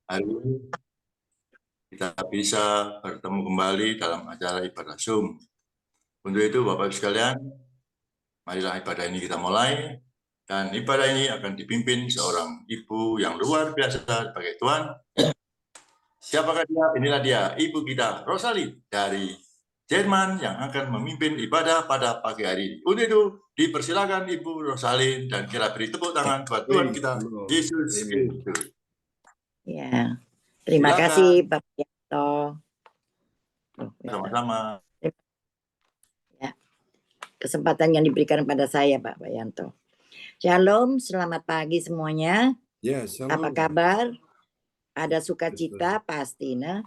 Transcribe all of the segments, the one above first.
hari ini kita bisa bertemu kembali dalam acara ibadah Zoom. Untuk itu, Bapak Ibu sekalian, marilah ibadah ini kita mulai. Dan ibadah ini akan dipimpin seorang ibu yang luar biasa sebagai Tuhan. Siapakah dia? Inilah dia, ibu kita, Rosalie, dari Jerman yang akan memimpin ibadah pada pagi hari ini. Untuk itu, dipersilakan Ibu Rosalie dan kita beri tepuk tangan buat Tuhan kita, Yesus Kristus. Ya, terima kasih Bapak Yanto. Sama-sama. Ya, kesempatan yang diberikan pada saya Pak Yanto. Shalom, selamat pagi semuanya. Ya, shalom. Apa kabar? Ada sukacita pasti, nah.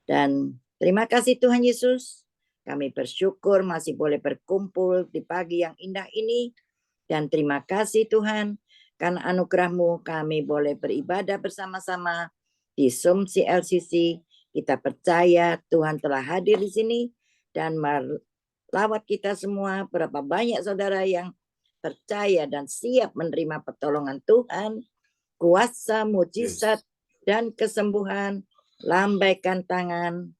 Dan terima kasih Tuhan Yesus. Kami bersyukur masih boleh berkumpul di pagi yang indah ini. Dan terima kasih Tuhan, karena anugerah-Mu kami boleh beribadah bersama-sama di Zoom CLCC. Kita percaya Tuhan telah hadir di sini dan melawat kita semua. Berapa banyak saudara yang percaya dan siap menerima pertolongan Tuhan, kuasa, mujizat, dan kesembuhan. Lambaikan tangan.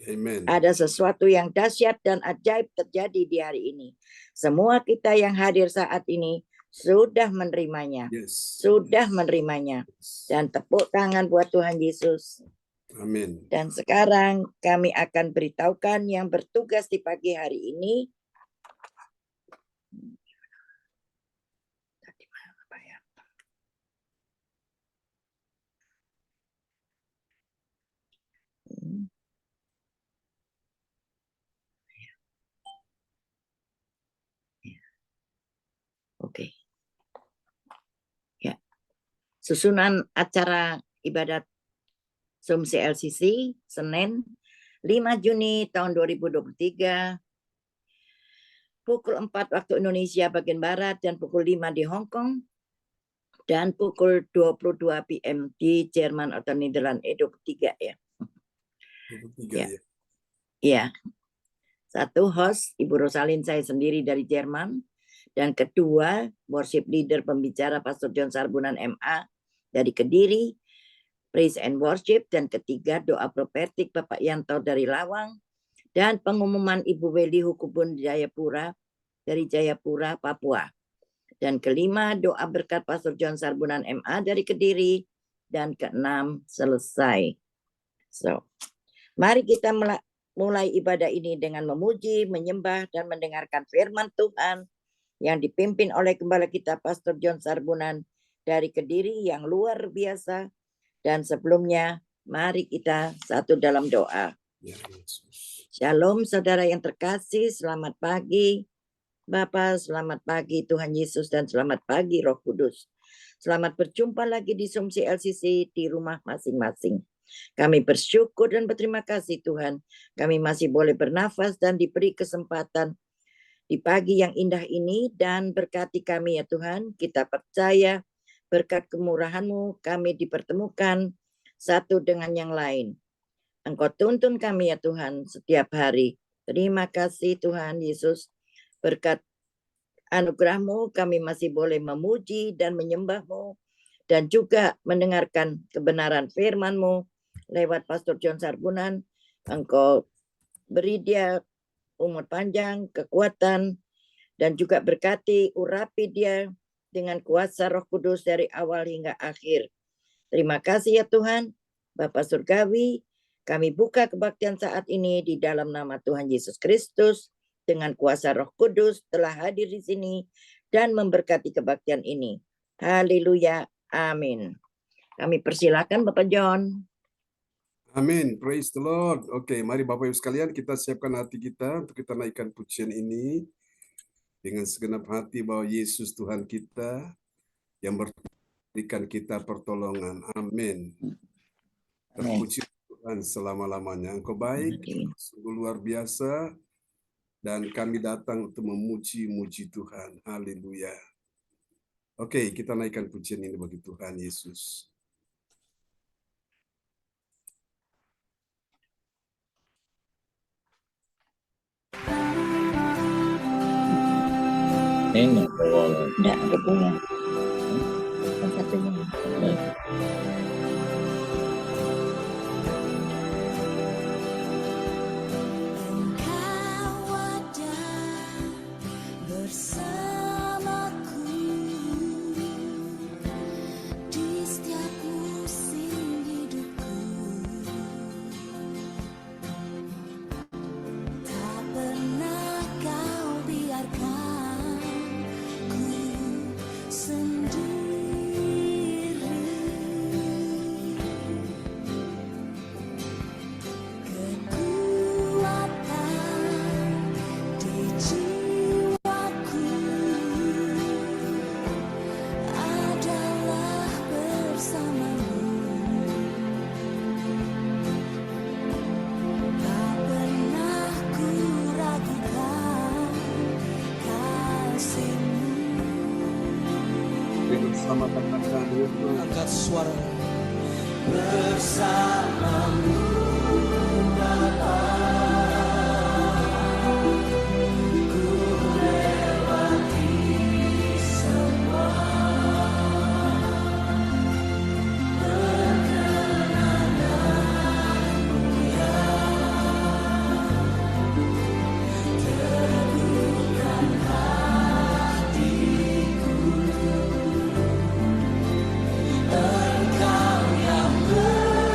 Amen. Ada sesuatu yang dahsyat dan ajaib terjadi di hari ini. Semua kita yang hadir saat ini sudah menerimanya. Sudah menerimanya. Dan tepuk tangan buat Tuhan Yesus. Amin. Dan sekarang kami akan beritahukan yang bertugas di pagi hari ini. Oke. Ya. Susunan acara ibadat Zoom CLCC Senin 5 Juni tahun 2023 pukul 4 waktu Indonesia bagian Barat dan pukul 5 di Hong Kong dan pukul 22 PM di Jerman atau Nederland 23 ya. 23 ya. Iya. Satu host Ibu Rosalin saya sendiri dari Jerman. Dan kedua, worship leader pembicara Pastor John Sarbunan MA dari Kediri, praise and worship. Dan ketiga, doa profetik Bapak Yanto dari Lawang. Dan pengumuman Ibu Weli Hukubun Jayapura dari Jayapura, Papua. Dan kelima, doa berkat Pastor John Sarbunan MA dari Kediri. Dan keenam, selesai. So, mari kita mulai ibadah ini dengan memuji, menyembah, dan mendengarkan firman Tuhan yang dipimpin oleh Gembala kita Pastor John Sarbunan dari Kediri yang luar biasa. Dan sebelumnya mari kita satu dalam doa. Shalom saudara yang terkasih, selamat pagi Bapak, selamat pagi Tuhan Yesus, dan selamat pagi Roh Kudus. Selamat berjumpa lagi di Zoom CLCC di rumah masing-masing. Kami bersyukur dan berterima kasih Tuhan, kami masih boleh bernafas dan diberi kesempatan di pagi yang indah ini, dan berkati kami ya Tuhan. Kita percaya berkat kemurahan-Mu kami dipertemukan satu dengan yang lain. Engkau tuntun kami ya Tuhan setiap hari. Terima kasih Tuhan Yesus. Berkat anugerah-Mu kami masih boleh memuji dan menyembah-Mu dan juga mendengarkan kebenaran firman-Mu lewat Pastor John Sarbunan. Engkau beri dia umur panjang, kekuatan, dan juga berkati, urapi dia dengan kuasa Roh Kudus dari awal hingga akhir. Terima kasih ya Tuhan, Bapa Surgawi, kami buka kebaktian saat ini di dalam nama Tuhan Yesus Kristus, dengan kuasa Roh Kudus telah hadir di sini dan memberkati kebaktian ini. Haleluya, amin. Kami persilakan Bapak John. Amin, praise the Lord. Oke, mari Bapak Ibu sekalian kita siapkan hati kita untuk kita naikkan pujian ini dengan segenap hati bahwa Yesus Tuhan kita yang berikan kita pertolongan. Amin. Terpuji Tuhan selama-lamanya. Engkau baik, sungguh luar biasa, dan kami datang untuk memuji-muji Tuhan. Haleluya. Oke, kita naikkan pujian ini bagi Tuhan Yesus. Enak kalau enggak ada punya. Satunya. sama-sama katakan firman. Angkat suara. Bersamamu Bapa, ku lewati semua perkenananmu yang teguhkan hatiku. Engkau yang bertindak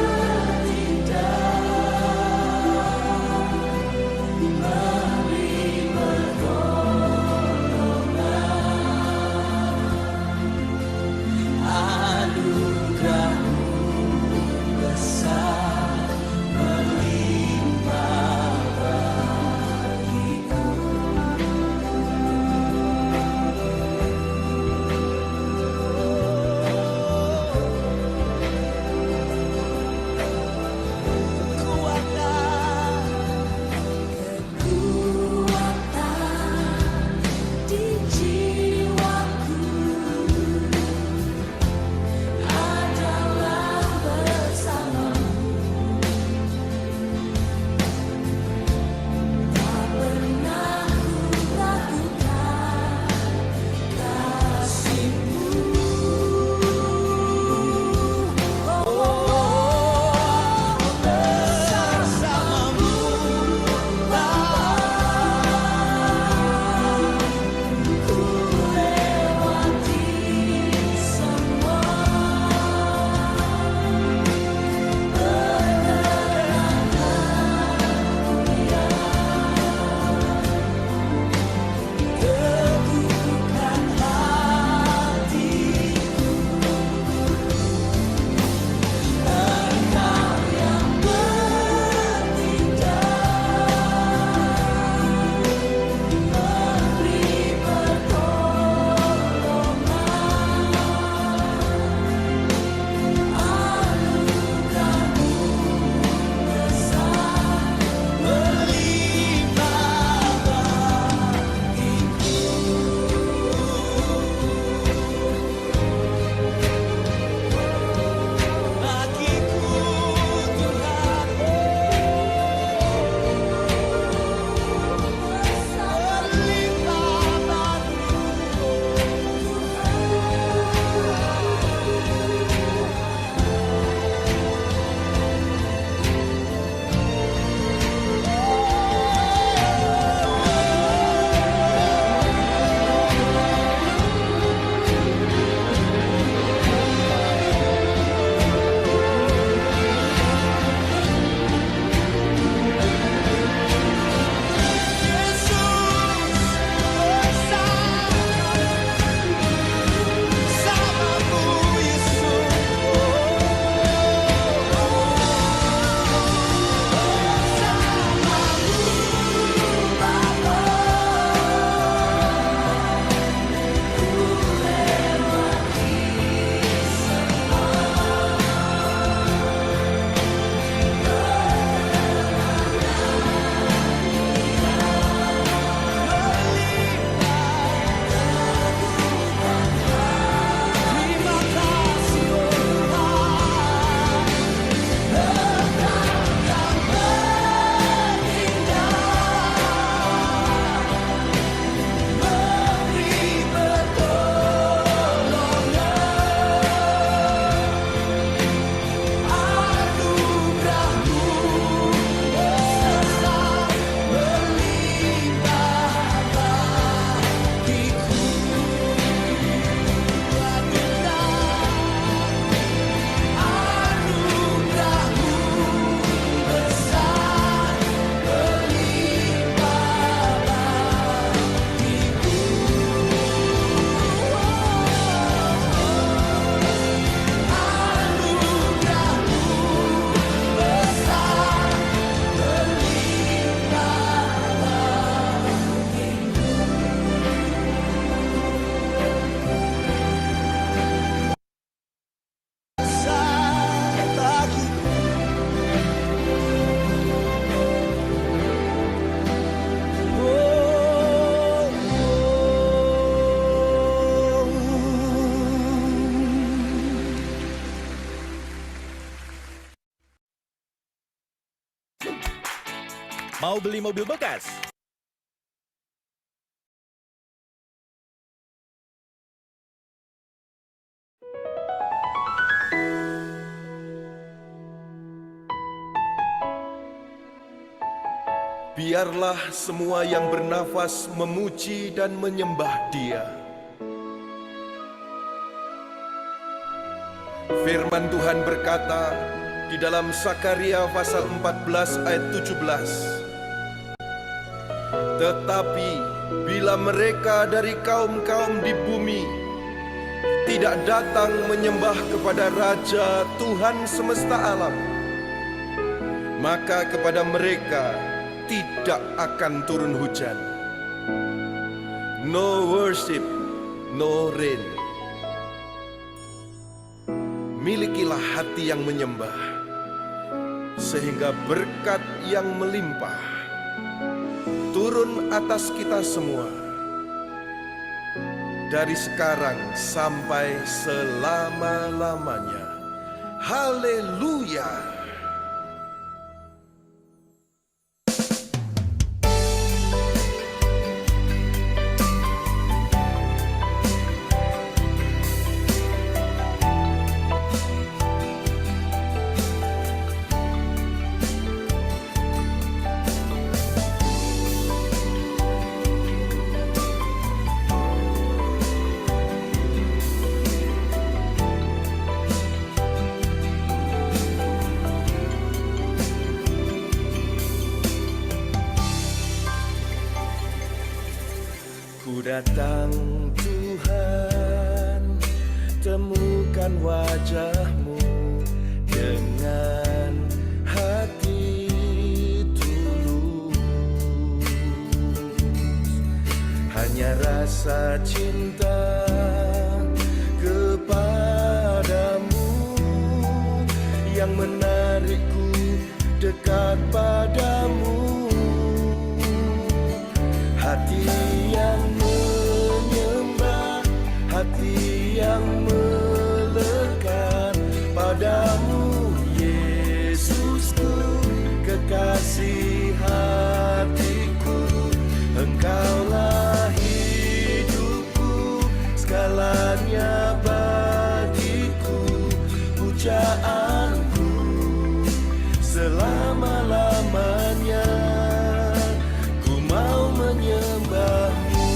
Mau beli mobil bekas? Biarlah semua yang bernafas memuji dan menyembah Dia. Firman Tuhan berkata di dalam Sakaria pasal 14 ayat 17. Tetapi bila mereka dari kaum-kaum di bumi tidak datang menyembah kepada Raja Tuhan semesta alam, maka kepada mereka tidak akan turun hujan. No worship, no rain. Milikilah hati yang menyembah, sehingga berkat yang melimpah turun atas kita semua, dari sekarang sampai selama-lamanya. Haleluya. Ku datang Tuhan, temukan wajah-Mu dengan hati tulus. Hanya rasa cinta kepadamu yang menarikku dekat padamu. Hati yang menyembah, hati yang melekat padamu, Yesusku, kekasih hatiku. Engkaulah hidupku, segalanya bagiku, pujaanku selama-lamanya. Mau menyembah-Mu.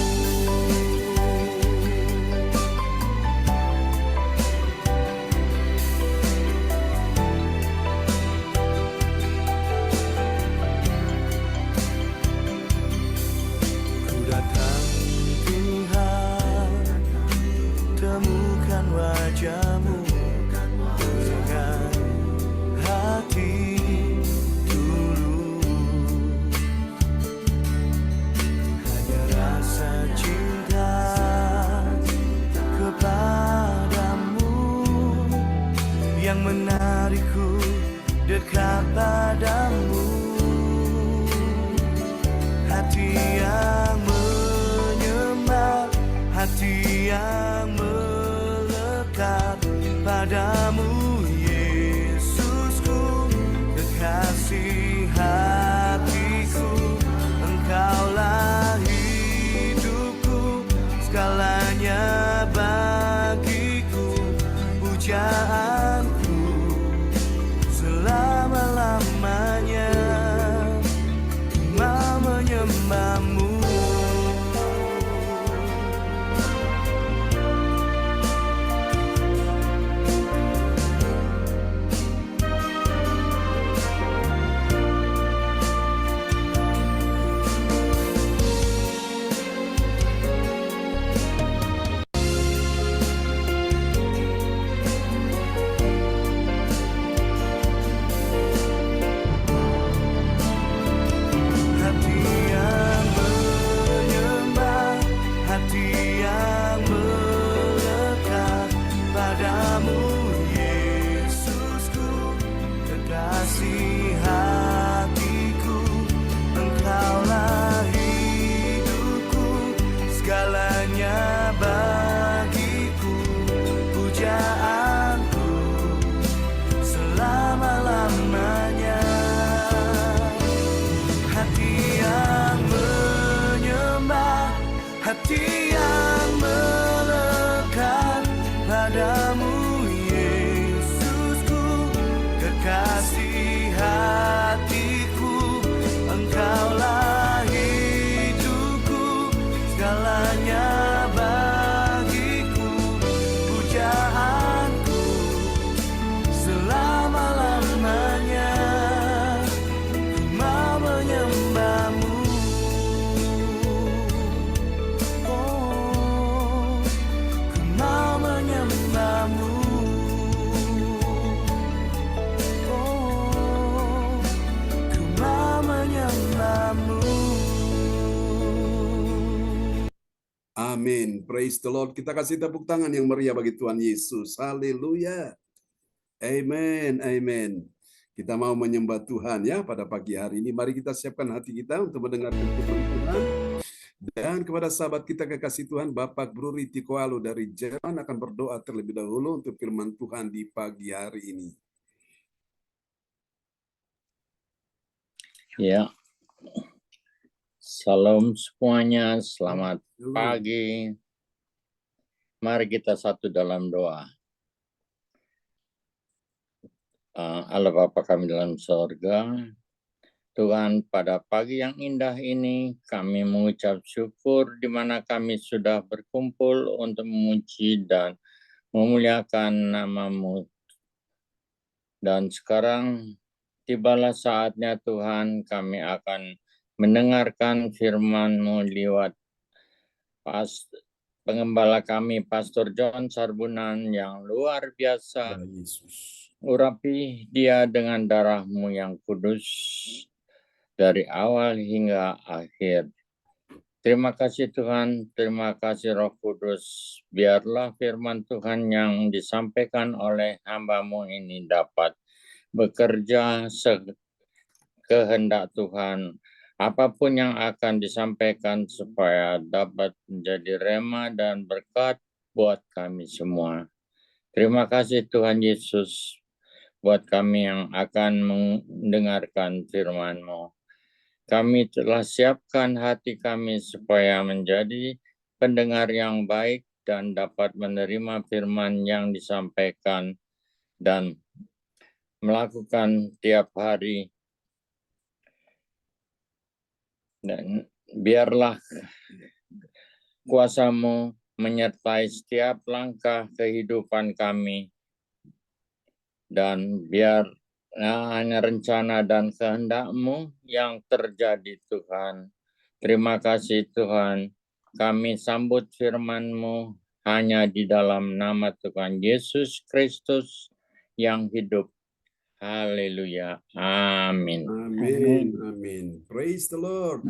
Ku datang Tuhan, temukan wajah-Mu dengan hati cinta kepadamu yang menarikku dekat padamu. Hati yang menyembah, hati yang melekat padamu, Yesusku, kekasih hatiku. Engkaulah segalanya bagiku, pujaanku selama-lamanya. Mau menyembah-Mu. Hati hati yang melekat padamu, Yesusku, kekasih hatiku. Engkaulah hidupku, segalanya bagiku, pujaanku selama-lamanya. Ku mau menyembahmu, oh, ku mau menyembahmu, oh, ku mau menyembahmu. Amin. Praise the Lord. Kita kasih tepuk tangan yang meriah bagi Tuhan Yesus. Haleluya. Amen. Amen. Kita mau menyembah Tuhan ya pada pagi hari ini. Mari kita siapkan hati kita untuk mendengarkan firman Tuhan. Dan kepada sahabat kita kekasih Tuhan, Bapak Bruri Tikoalo dari Jerman akan berdoa terlebih dahulu untuk firman Tuhan di pagi hari ini. Ya, salam semuanya, selamat pagi. Mari kita satu dalam doa. Allah Bapa kami dalam sorga, Tuhan, pada pagi yang indah ini kami mengucap syukur di mana kami sudah berkumpul untuk memuji dan memuliakan nama-Mu. Dan sekarang tibalah saatnya Tuhan, kami akan mendengarkan firman-Mu lewat pengembala kami, Pastor John Sarbunan yang luar biasa. Ya Yesus. Urapi dia dengan darah-Mu yang kudus dari awal hingga akhir. Terima kasih Tuhan, terima kasih Roh Kudus. Biarlah firman Tuhan yang disampaikan oleh hamba-Mu ini dapat bekerja sekehendak Tuhan. Apapun yang akan disampaikan supaya dapat menjadi rema dan berkat buat kami semua. Terima kasih Tuhan Yesus buat kami yang akan mendengarkan firman-Mu. Kami telah siapkan hati kami supaya menjadi pendengar yang baik dan dapat menerima firman yang disampaikan dan melakukan tiap hari. Dan biarlah kuasa-Mu menyertai setiap langkah kehidupan kami. Dan biar hanya rencana dan kehendak-Mu yang terjadi Tuhan. Terima kasih Tuhan. Kami sambut firman-Mu hanya di dalam nama Tuhan Yesus Kristus yang hidup. Haleluya. Amin. Amin. Amin. Praise the Lord.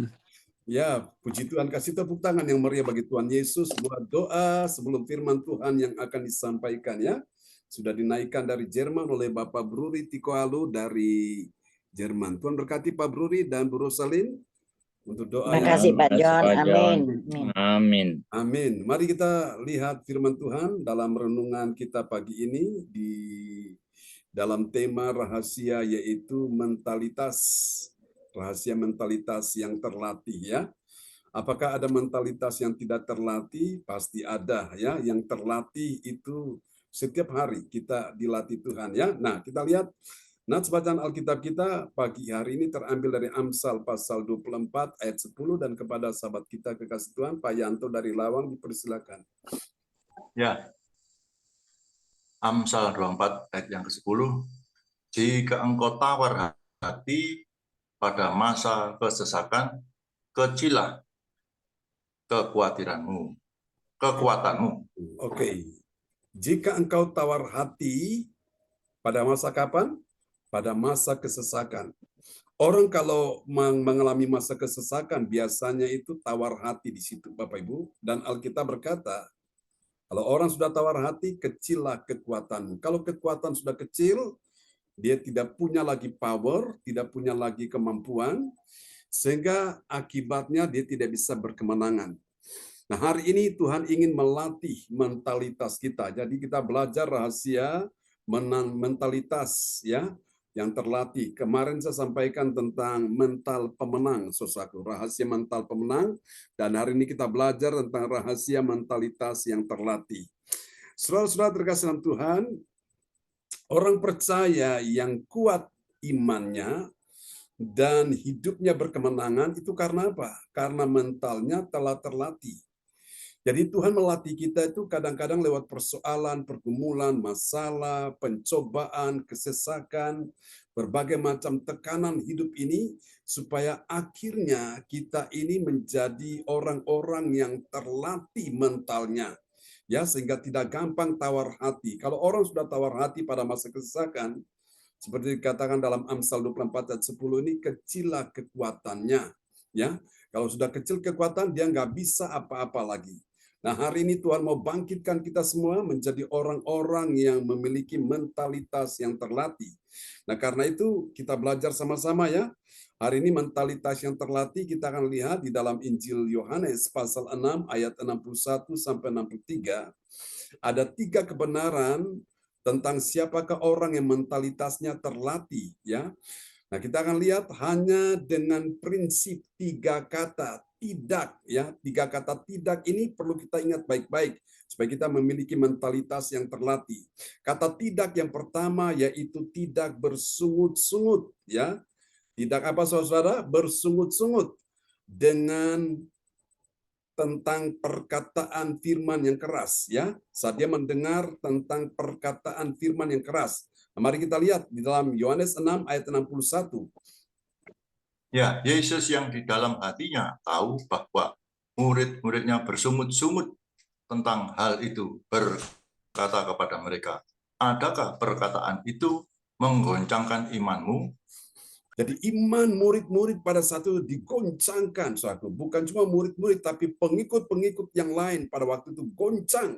Ya, puji Tuhan, kasih tepuk tangan yang meriah bagi Tuhan Yesus buat doa sebelum firman Tuhan yang akan disampaikan ya. Sudah dinaikkan dari Jerman oleh Bapak Bruri Tikoalo dari Jerman. Tuhan berkati Pak Bruri dan Bu Rosalin untuk doa Terima yang kasih Pak Terima kasih, John. Pak John. Amin. Amin. Amin. Mari kita lihat firman Tuhan dalam renungan kita pagi ini di dalam tema rahasia yaitu mentalitas. Rahasia mentalitas yang terlatih ya. Apakah ada mentalitas yang tidak terlatih? Pasti ada ya. Yang terlatih itu setiap hari kita dilatih Tuhan ya. Nah, kita lihat nats bacaan Alkitab kita pagi hari ini terambil dari Amsal pasal 24 ayat 10 dan kepada sahabat kita kekasih Tuhan Pak Yanto dari Lawang dipersilakan. Ya, Amsal 24 ayat yang ke-10. Jika engkau tawar hati pada masa kesesakan, kecilah kekuatanmu. Oke. Jika engkau tawar hati pada masa kapan? Pada masa kesesakan. Orang kalau mengalami masa kesesakan biasanya itu tawar hati di situ Bapak Ibu. Dan Alkitab berkata, kalau orang sudah tawar hati, kecillah kekuatanmu. Kalau kekuatan sudah kecil, dia tidak punya lagi power, tidak punya lagi kemampuan, sehingga akibatnya dia tidak bisa berkemenangan. Nah, hari ini Tuhan ingin melatih mentalitas kita. Jadi kita belajar rahasia mentalitas ya. yang terlatih. Kemarin saya sampaikan tentang mental pemenang, saudaraku, rahasia mental pemenang, dan hari ini kita belajar tentang rahasia mentalitas yang terlatih. Saudara-saudara terkasih dalam Tuhan, orang percaya yang kuat imannya dan hidupnya berkemenangan itu karena apa? Karena mentalnya telah terlatih. Jadi Tuhan melatih kita itu kadang-kadang lewat persoalan, pergumulan, masalah, pencobaan, kesesakan, berbagai macam tekanan hidup ini, supaya akhirnya kita ini menjadi orang-orang yang terlatih mentalnya. Ya, sehingga tidak gampang tawar hati. Kalau orang sudah tawar hati pada masa kesesakan, seperti dikatakan dalam Amsal 24 ayat 10 ini, kecillah kekuatannya. Ya, kalau sudah kecil kekuatan, dia nggak bisa apa-apa lagi. Nah, hari ini Tuhan mau bangkitkan kita semua menjadi orang-orang yang memiliki mentalitas yang terlatih. Nah, karena itu kita belajar sama-sama ya. Hari ini mentalitas yang terlatih kita akan lihat di dalam Injil Yohanes pasal 6 ayat 61 sampai 63. Ada 3 kebenaran tentang siapakah orang yang mentalitasnya terlatih ya. Nah, kita akan lihat hanya dengan prinsip 3 kata tidak ya. 3 kata tidak ini perlu kita ingat baik-baik supaya kita memiliki mentalitas yang terlatih. Kata tidak yang pertama yaitu tidak bersungut-sungut ya. Tidak apa saudara? Bersungut-sungut dengan tentang perkataan firman yang keras ya. Saat dia mendengar tentang perkataan firman yang keras. Nah, mari kita lihat di dalam Yohanes 6 ayat 61. Ya, Yesus yang di dalam hatinya tahu bahwa murid-muridnya bersungut-sungut tentang hal itu, berkata kepada mereka, adakah perkataan itu menggoncangkan imanmu? Jadi iman murid-murid pada saat itu digoncangkan, saudaraku. Bukan cuma murid-murid, tapi pengikut-pengikut yang lain pada waktu itu goncang.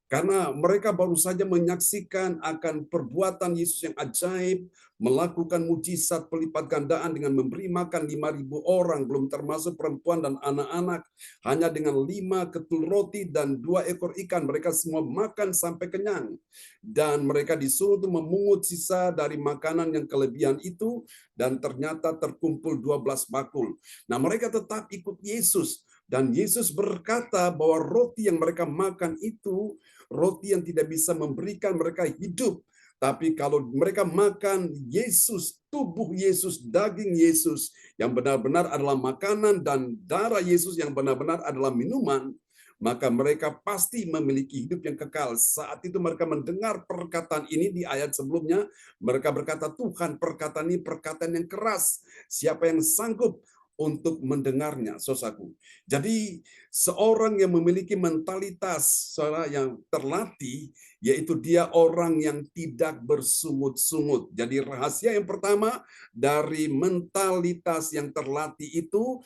Karena mereka baru saja menyaksikan akan perbuatan Yesus yang ajaib, melakukan mujizat pelipat gandaan dengan memberi makan 5.000 orang, belum termasuk perempuan dan anak-anak. Hanya dengan 5 ketul roti dan 2 ekor ikan, mereka semua makan sampai kenyang. Dan mereka disuruh untuk memungut sisa dari makanan yang kelebihan itu, dan ternyata terkumpul 12 bakul. Nah, mereka tetap ikut Yesus. Dan Yesus berkata bahwa roti yang mereka makan itu roti yang tidak bisa memberikan mereka hidup. Tapi kalau mereka makan Yesus, tubuh Yesus, daging Yesus yang benar-benar adalah makanan dan darah Yesus yang benar-benar adalah minuman, maka mereka pasti memiliki hidup yang kekal. Saat itu mereka mendengar perkataan ini di ayat sebelumnya, mereka berkata, Tuhan, perkataan ini perkataan yang keras. Siapa yang sanggup untuk mendengarnya, saudaraku. Jadi seorang yang memiliki mentalitas saudara yang terlatih, yaitu dia orang yang tidak bersungut-sungut. Jadi rahasia yang pertama dari mentalitas yang terlatih itu,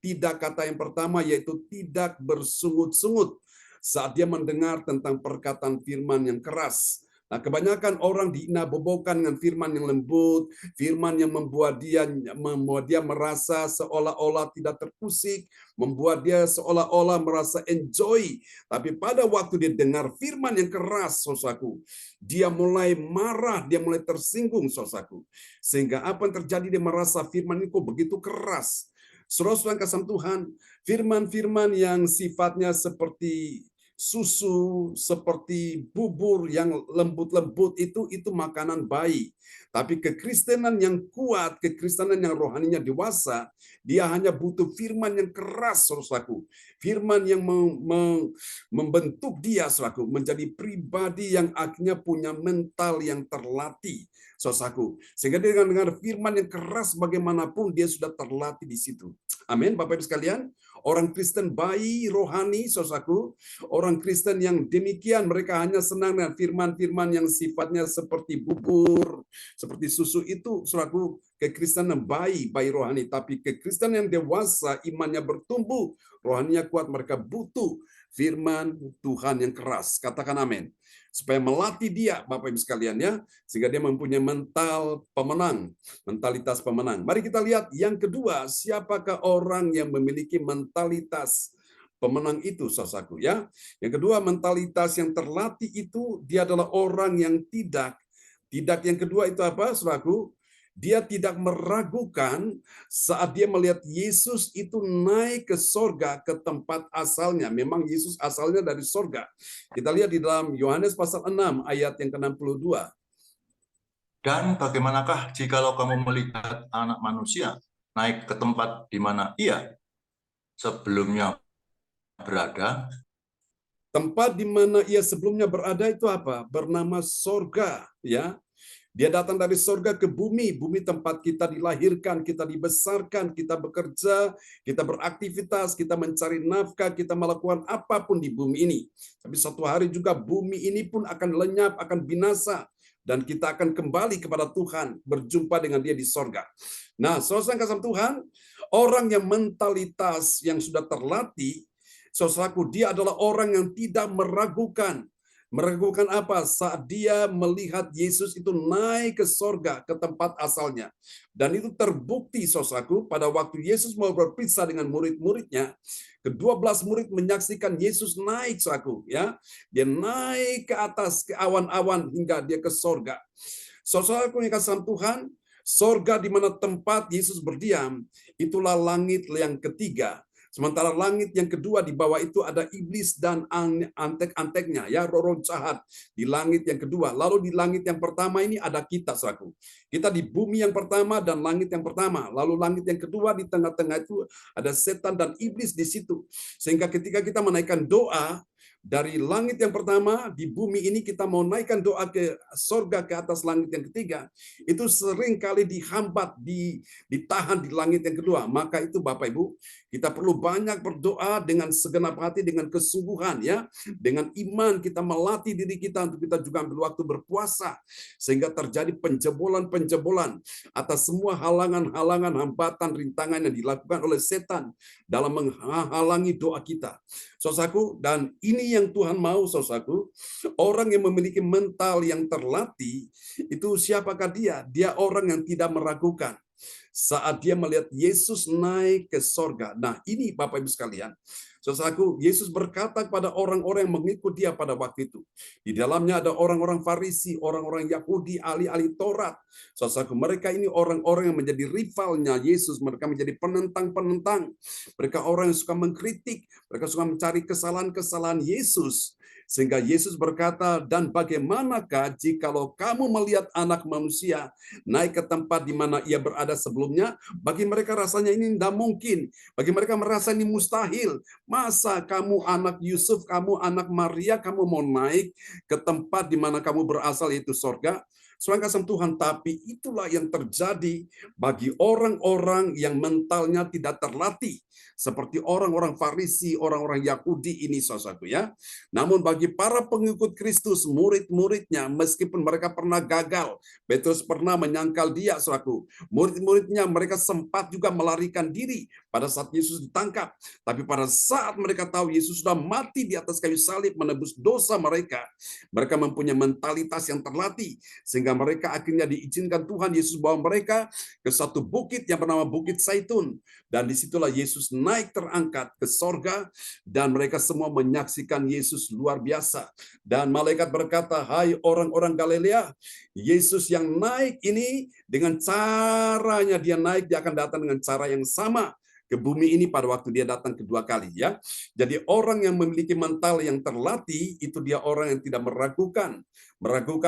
tidak kata yang pertama yaitu tidak bersungut-sungut saat dia mendengar tentang perkataan firman yang keras. Nah, kebanyakan orang diinabobokan dengan firman yang lembut, firman yang membuat dia merasa seolah-olah tidak terusik, membuat dia seolah-olah merasa enjoy. Tapi pada waktu dia dengar firman yang keras, saudaraku, dia mulai marah, dia mulai tersinggung, saudaraku. Sehingga apa yang terjadi, dia merasa firman itu begitu keras. Saudara-saudara kasih Tuhan, firman-firman yang sifatnya seperti susu, seperti bubur yang lembut-lembut itu makanan bayi. Tapi kekristenan yang kuat, kekristenan yang rohaninya dewasa, dia hanya butuh firman yang keras, saudaraku. Firman yang membentuk dia, saudaraku, menjadi pribadi yang akhirnya punya mental yang terlatih, saudaraku. Sehingga dengan dengar firman yang keras bagaimanapun dia sudah terlatih di situ. Amin, Bapak Ibu sekalian. Orang Kristen bayi rohani, saudaraku, orang Kristen yang demikian, mereka hanya senang dengan firman-firman yang sifatnya seperti bubur, seperti susu itu, saudaraku, kekristenan bayi rohani. Tapi kekristenan yang dewasa, imannya bertumbuh, rohaninya kuat, mereka butuh firman Tuhan yang keras. Katakan amin. Supaya melatih dia, Bapak Ibu sekalian ya, sehingga dia mempunyai mental pemenang, mentalitas pemenang. Mari kita lihat yang kedua, siapakah orang yang memiliki mentalitas pemenang itu, saudaraku ya. Yang kedua, mentalitas yang terlatih itu dia adalah orang yang tidak Tidak yang kedua itu apa, saudaraku? Dia tidak meragukan saat dia melihat Yesus itu naik ke sorga, ke tempat asalnya. Memang Yesus asalnya dari sorga. Kita lihat di dalam Yohanes pasal 6 ayat yang ke-62. Dan bagaimanakah jikalau kamu melihat Anak Manusia naik ke tempat di mana Ia sebelumnya berada? Tempat di mana ia sebelumnya berada itu apa? Bernama sorga, ya. Dia datang dari sorga ke bumi, bumi tempat kita dilahirkan, kita dibesarkan, kita bekerja, kita beraktivitas, kita mencari nafkah, kita melakukan apapun di bumi ini. Tapi satu hari juga bumi ini pun akan lenyap, akan binasa, dan kita akan kembali kepada Tuhan, berjumpa dengan Dia di sorga. Nah, saudara kasih Tuhan, orang yang mentalitas yang sudah terlatih, saudaraku, dia adalah orang yang tidak meragukan. Meragukan apa? Saat dia melihat Yesus itu naik ke sorga, ke tempat asalnya. Dan itu terbukti, saudaraku, pada waktu Yesus mau berpisah dengan murid-muridnya, ke-12 murid menyaksikan Yesus naik, saudaraku, ya. Dia naik ke atas, ke awan-awan hingga dia ke sorga. Saudaraku yang kasih Tuhan, sorga di mana tempat Yesus berdiam, itulah langit yang ketiga. Sementara langit yang kedua di bawah itu ada iblis dan antek-anteknya, ya, roh-roh jahat di langit yang kedua. Lalu di langit yang pertama ini ada kita, saudaraku. Kita di bumi yang pertama dan langit yang pertama. Lalu langit yang kedua di tengah-tengah itu ada setan dan iblis di situ. Sehingga ketika kita menaikkan doa dari langit yang pertama, di bumi ini kita mau naikkan doa ke sorga, ke atas langit yang ketiga, itu sering kali dihambat, ditahan di langit yang kedua. Maka itu Bapak Ibu, kita perlu banyak berdoa dengan segenap hati, dengan kesungguhan, ya, dengan iman kita melatih diri kita untuk kita juga ambil waktu berpuasa, sehingga terjadi penjebolan-penjebolan atas semua halangan-halangan, hambatan, rintangan yang dilakukan oleh setan dalam menghalangi doa kita. Saudaraku, dan ini yang Tuhan mau, saudaraku, orang yang memiliki mental yang terlatih, itu siapakah dia? Dia orang yang tidak meragukan saat dia melihat Yesus naik ke sorga. Nah, ini Bapak Ibu sekalian, saudaraku, Yesus berkata kepada orang-orang yang mengikut dia pada waktu itu. Di dalamnya ada orang-orang Farisi, orang-orang Yahudi, ahli-ahli Taurat. Saudaraku, mereka ini orang-orang yang menjadi rivalnya Yesus. Mereka menjadi penentang-penentang. Mereka orang yang suka mengkritik. Mereka suka mencari kesalahan-kesalahan Yesus. Sehingga Yesus berkata, dan bagaimanakah jikalau kamu melihat Anak Manusia naik ke tempat di mana ia berada sebelumnya? Bagi mereka rasanya ini tidak mungkin. Bagi mereka merasa ini mustahil. Masa kamu anak Yusuf, kamu anak Maria, kamu mau naik ke tempat di mana kamu berasal, yaitu sorga? Saudara kasih Tuhan, tapi itulah yang terjadi bagi orang-orang yang mentalnya tidak terlatih. Seperti orang-orang Farisi, orang-orang Yahudi ini, saudaraku, ya. Namun bagi para pengikut Kristus, murid-muridnya, meskipun mereka pernah gagal, Petrus pernah menyangkal dia, saudaraku. Murid-muridnya, mereka sempat juga melarikan diri pada saat Yesus ditangkap. Tapi pada saat mereka tahu Yesus sudah mati di atas kayu salib menebus dosa mereka, mereka mempunyai mentalitas yang terlatih, sehingga mereka akhirnya diizinkan Tuhan Yesus bawa mereka ke satu bukit yang bernama Bukit Zaitun. Dan disitulah Yesus naik terangkat ke sorga, dan mereka semua menyaksikan Yesus luar biasa. Dan malaikat berkata, hai orang-orang Galilea, Yesus yang naik ini dengan caranya dia naik, dia akan datang dengan cara yang sama ke bumi ini pada waktu dia datang kedua kali, ya. Jadi orang yang memiliki mental yang terlatih itu dia orang yang tidak meragukan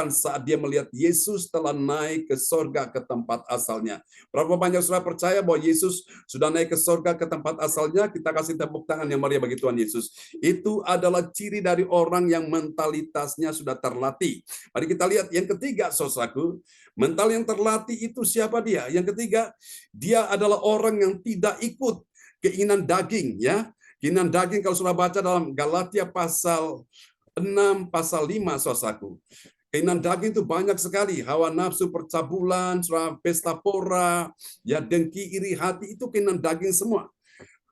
saat dia melihat Yesus telah naik ke sorga, ke tempat asalnya. Berapa banyak saudara percaya bahwa Yesus sudah naik ke sorga, ke tempat asalnya? Kita kasih tepuk tangan yang meriah bagi Tuhan Yesus. Itu adalah ciri dari orang yang mentalitasnya sudah terlatih. Mari kita lihat yang ketiga, saudaraku. Mental yang terlatih itu siapa dia? Yang ketiga, dia adalah orang yang tidak ikut keinginan daging, ya. Keinginan daging kalau sudah baca dalam Galatia pasal 6, pasal 5, saudaraku. Keinginan daging itu banyak sekali. Hawa nafsu, percabulan, pesta pora, ya, dengki, iri hati, itu keinginan daging semua.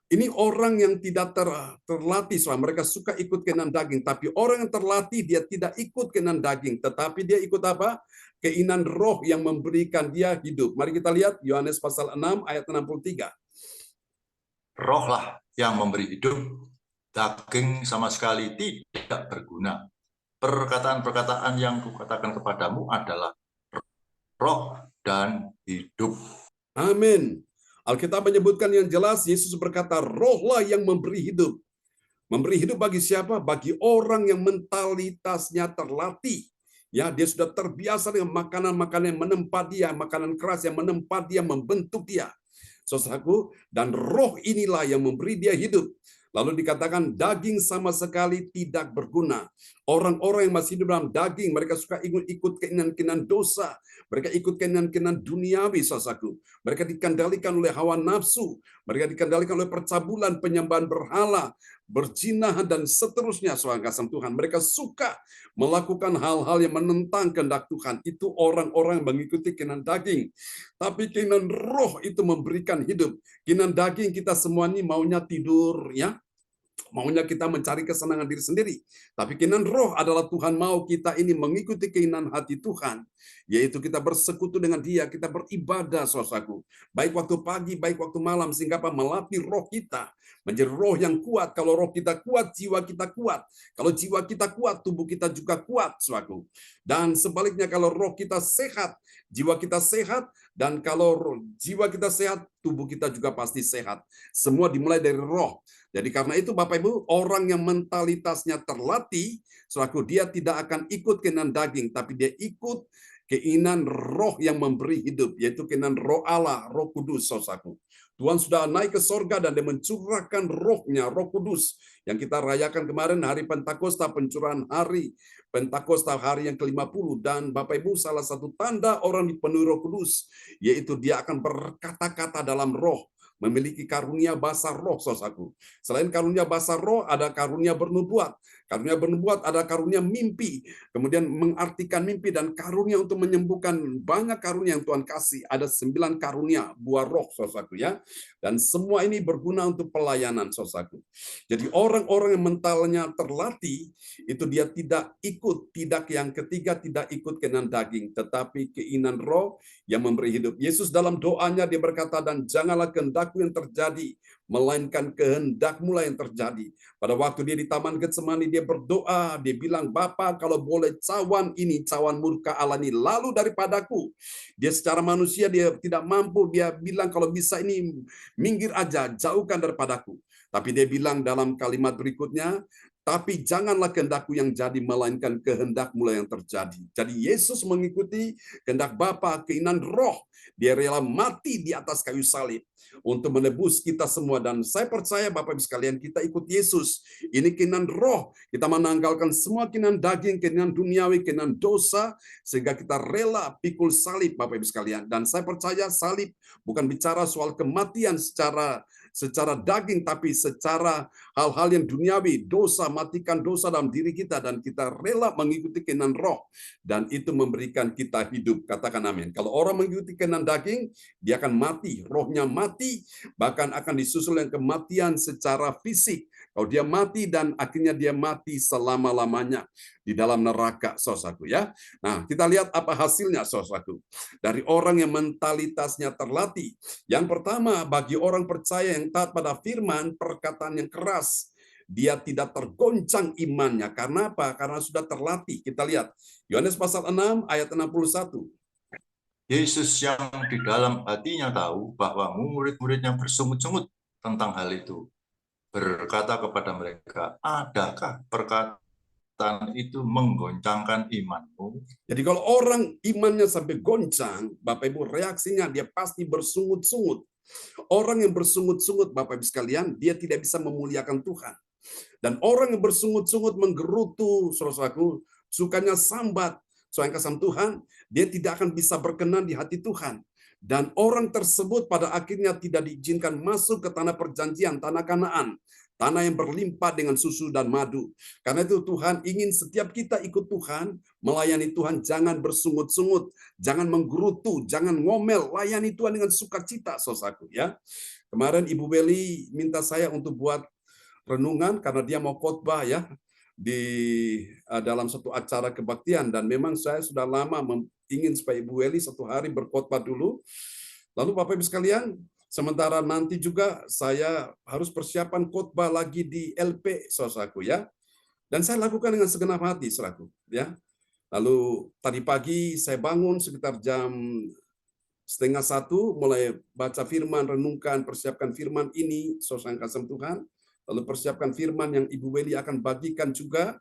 Ini orang yang tidak terlatih, mereka suka ikut keinginan daging. Tapi orang yang terlatih, dia tidak ikut keinginan daging. Tetapi dia ikut apa? Keinginan roh yang memberikan dia hidup. Mari kita lihat Yohanes pasal 6 ayat 63. Rohlah yang memberi hidup, daging sama sekali tidak berguna. Perkataan-perkataan yang kukatakan kepadamu adalah roh dan hidup. Amin. Alkitab menyebutkan yang jelas, Yesus berkata, rohlah yang memberi hidup. Memberi hidup bagi siapa? Bagi orang yang mentalitasnya terlatih. Ya, dia sudah terbiasa dengan makanan-makanan yang menempa dia, makanan keras yang menempa dia, membentuk dia. Saudaraku, dan roh inilah yang memberi dia hidup. Lalu dikatakan daging sama sekali tidak berguna. Orang-orang yang masih hidup dalam daging, mereka suka ikut keinginan-keinginan dosa. Mereka ikut keinginan-keinginan duniawi, saudaraku. Mereka dikendalikan oleh hawa nafsu. Mereka dikendalikan oleh percabulan, penyembahan berhala, berzinahan, dan seterusnya, saudara kasih Tuhan. Mereka suka melakukan hal-hal yang menentang kehendak Tuhan. Itu orang-orang yang mengikuti keinginan daging. Tapi keinginan roh itu memberikan hidup. Keinginan daging kita semua ini maunya tidur, ya. Maunya kita mencari kesenangan diri sendiri. Tapi keinginan roh adalah Tuhan mau kita ini mengikuti keinginan hati Tuhan. Yaitu kita bersekutu dengan Dia, kita beribadah, saudaraku. Baik waktu pagi, baik waktu malam, sehingga apa? Melatih roh kita. Menjadi roh yang kuat. Kalau roh kita kuat, jiwa kita kuat. Kalau jiwa kita kuat, tubuh kita juga kuat, saudaraku. Dan sebaliknya kalau roh kita sehat, jiwa kita sehat, dan kalau jiwa kita sehat, tubuh kita juga pasti sehat. Semua dimulai dari roh. Jadi karena itu Bapak Ibu, orang yang mentalitasnya terlatih, selaku dia tidak akan ikut keinginan daging, tapi dia ikut keinginan roh yang memberi hidup, yaitu keinginan roh Allah, Roh Kudus, saudaraku. Tuhan sudah naik ke sorga dan dia mencurahkan rohnya, Roh Kudus, yang kita rayakan kemarin hari Pentakosta, pencurahan hari Pentakosta, hari yang ke-50. Dan Bapak Ibu, salah satu tanda orang dipenuhi Roh Kudus, yaitu dia akan berkata-kata dalam roh, memiliki karunia bahasa roh, saudaraku. Selain karunia bahasa roh, ada karunia bernubuat. Karunia bernubuat ada karunia mimpi, kemudian mengartikan mimpi, dan karunia untuk menyembuhkan. Banyak karunia yang Tuhan kasih. Ada 9 karunia buah roh, saudaraku, ya. Dan semua ini berguna untuk pelayanan, saudaraku. Jadi orang-orang yang mentalnya terlatih, itu dia tidak ikut, tidak yang ketiga, tidak ikut keinginan daging, tetapi keinginan roh yang memberi hidup. Yesus dalam doanya dia berkata, dan janganlah kehendakku yang terjadi, melainkan kehendakmu lah yang terjadi. Pada waktu dia di Taman Getsemani, dia berdoa, dia bilang, Bapa, kalau boleh cawan ini, cawan murka Allah ini lalu daripadaku. Dia secara manusia dia tidak mampu, dia bilang kalau bisa ini minggir aja, jauhkan daripadaku. Tapi dia bilang dalam kalimat berikutnya, tapi janganlah kehendakku yang jadi, melainkan kehendakmu lah yang terjadi. Jadi Yesus mengikuti kehendak Bapa, keinginan roh. Dia rela mati di atas kayu salib untuk menebus kita semua. Dan saya percaya Bapak Ibu sekalian, kita ikut Yesus. Ini keinginan roh. Kita menanggalkan semua keinginan daging, keinginan duniawi, keinginan dosa, sehingga kita rela pikul salib, Bapak Ibu sekalian. Dan saya percaya salib bukan bicara soal kematian secara daging, tapi secara hal-hal yang duniawi, dosa, matikan dosa dalam diri kita, dan kita rela mengikuti keinginan roh, dan itu memberikan kita hidup. Katakan amin. Kalau orang mengikuti keinginan daging, dia akan mati, rohnya mati, bahkan akan disusul yang kematian secara fisik. Kalau dia mati, dan akhirnya dia mati selama-lamanya di dalam neraka, saudaraku, ya. Nah, kita lihat apa hasilnya, saudaraku. Dari orang yang mentalitasnya terlatih. Yang pertama, bagi orang percaya yang taat pada firman, perkataan yang keras, dia tidak tergoncang imannya. Karena apa? Karena sudah terlatih. Kita lihat Yohanes pasal 6 ayat 61. Yesus yang di dalam hatinya tahu bahwa murid-muridnya bersungut-sungut tentang hal itu, berkata kepada mereka, adakah perkataan itu menggoncangkan imanmu? Jadi kalau orang imannya sampai goncang, Bapak Ibu, reaksinya dia pasti bersungut-sungut. Orang yang bersungut-sungut, Bapak Ibu sekalian, dia tidak bisa memuliakan Tuhan. Dan orang yang bersungut-sungut, menggerutu, saudaraku, sukanya sambat, soal kasih Tuhan, dia tidak akan bisa berkenan di hati Tuhan. Dan orang tersebut pada akhirnya tidak diizinkan masuk ke tanah perjanjian, tanah Kanaan, tanah yang berlimpah dengan susu dan madu. Karena itu Tuhan ingin setiap kita ikut Tuhan, melayani Tuhan, jangan bersungut-sungut, jangan menggerutu, jangan ngomel, layani Tuhan dengan sukacita, saudaraku, ya. Kemarin Ibu Beli minta saya untuk buat renungan karena dia mau khotbah, ya, di dalam satu acara kebaktian, dan memang saya sudah lama ingin supaya Ibu Weli satu hari berkhotbah dulu. Lalu Bapak Ibu sekalian, sementara nanti juga saya harus persiapan khotbah lagi di LP, saudaraku, ya. Dan saya lakukan dengan segenap hati, saudaraku, ya. Lalu tadi pagi saya bangun sekitar jam 12:30, mulai baca firman, renungkan, persiapkan firman ini, saudara yang kasih Tuhan. Lalu persiapkan firman yang Ibu Weli akan bagikan juga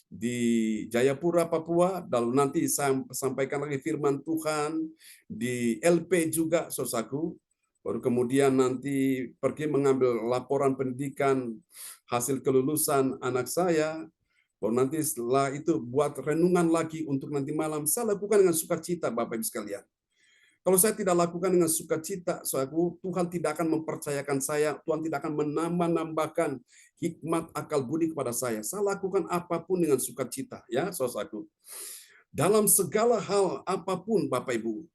di Jayapura, Papua. Lalu nanti saya sampaikan lagi firman Tuhan di LP juga, saudaraku. Baru kemudian nanti pergi mengambil laporan pendidikan hasil kelulusan anak saya. Baru nanti setelah itu buat renungan lagi untuk nanti malam. Saya lakukan dengan sukacita, Bapak Ibu sekalian. Kalau saya tidak lakukan dengan sukacita, saudaraku, Tuhan tidak akan mempercayakan saya, Tuhan tidak akan menambah-nambahkan hikmat akal budi kepada saya. Saya lakukan apapun dengan sukacita, ya, saudaraku. Dalam segala hal apapun, Bapak Ibu,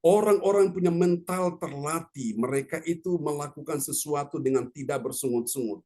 orang-orang punya mental terlatih, mereka itu melakukan sesuatu dengan tidak bersungut-sungut.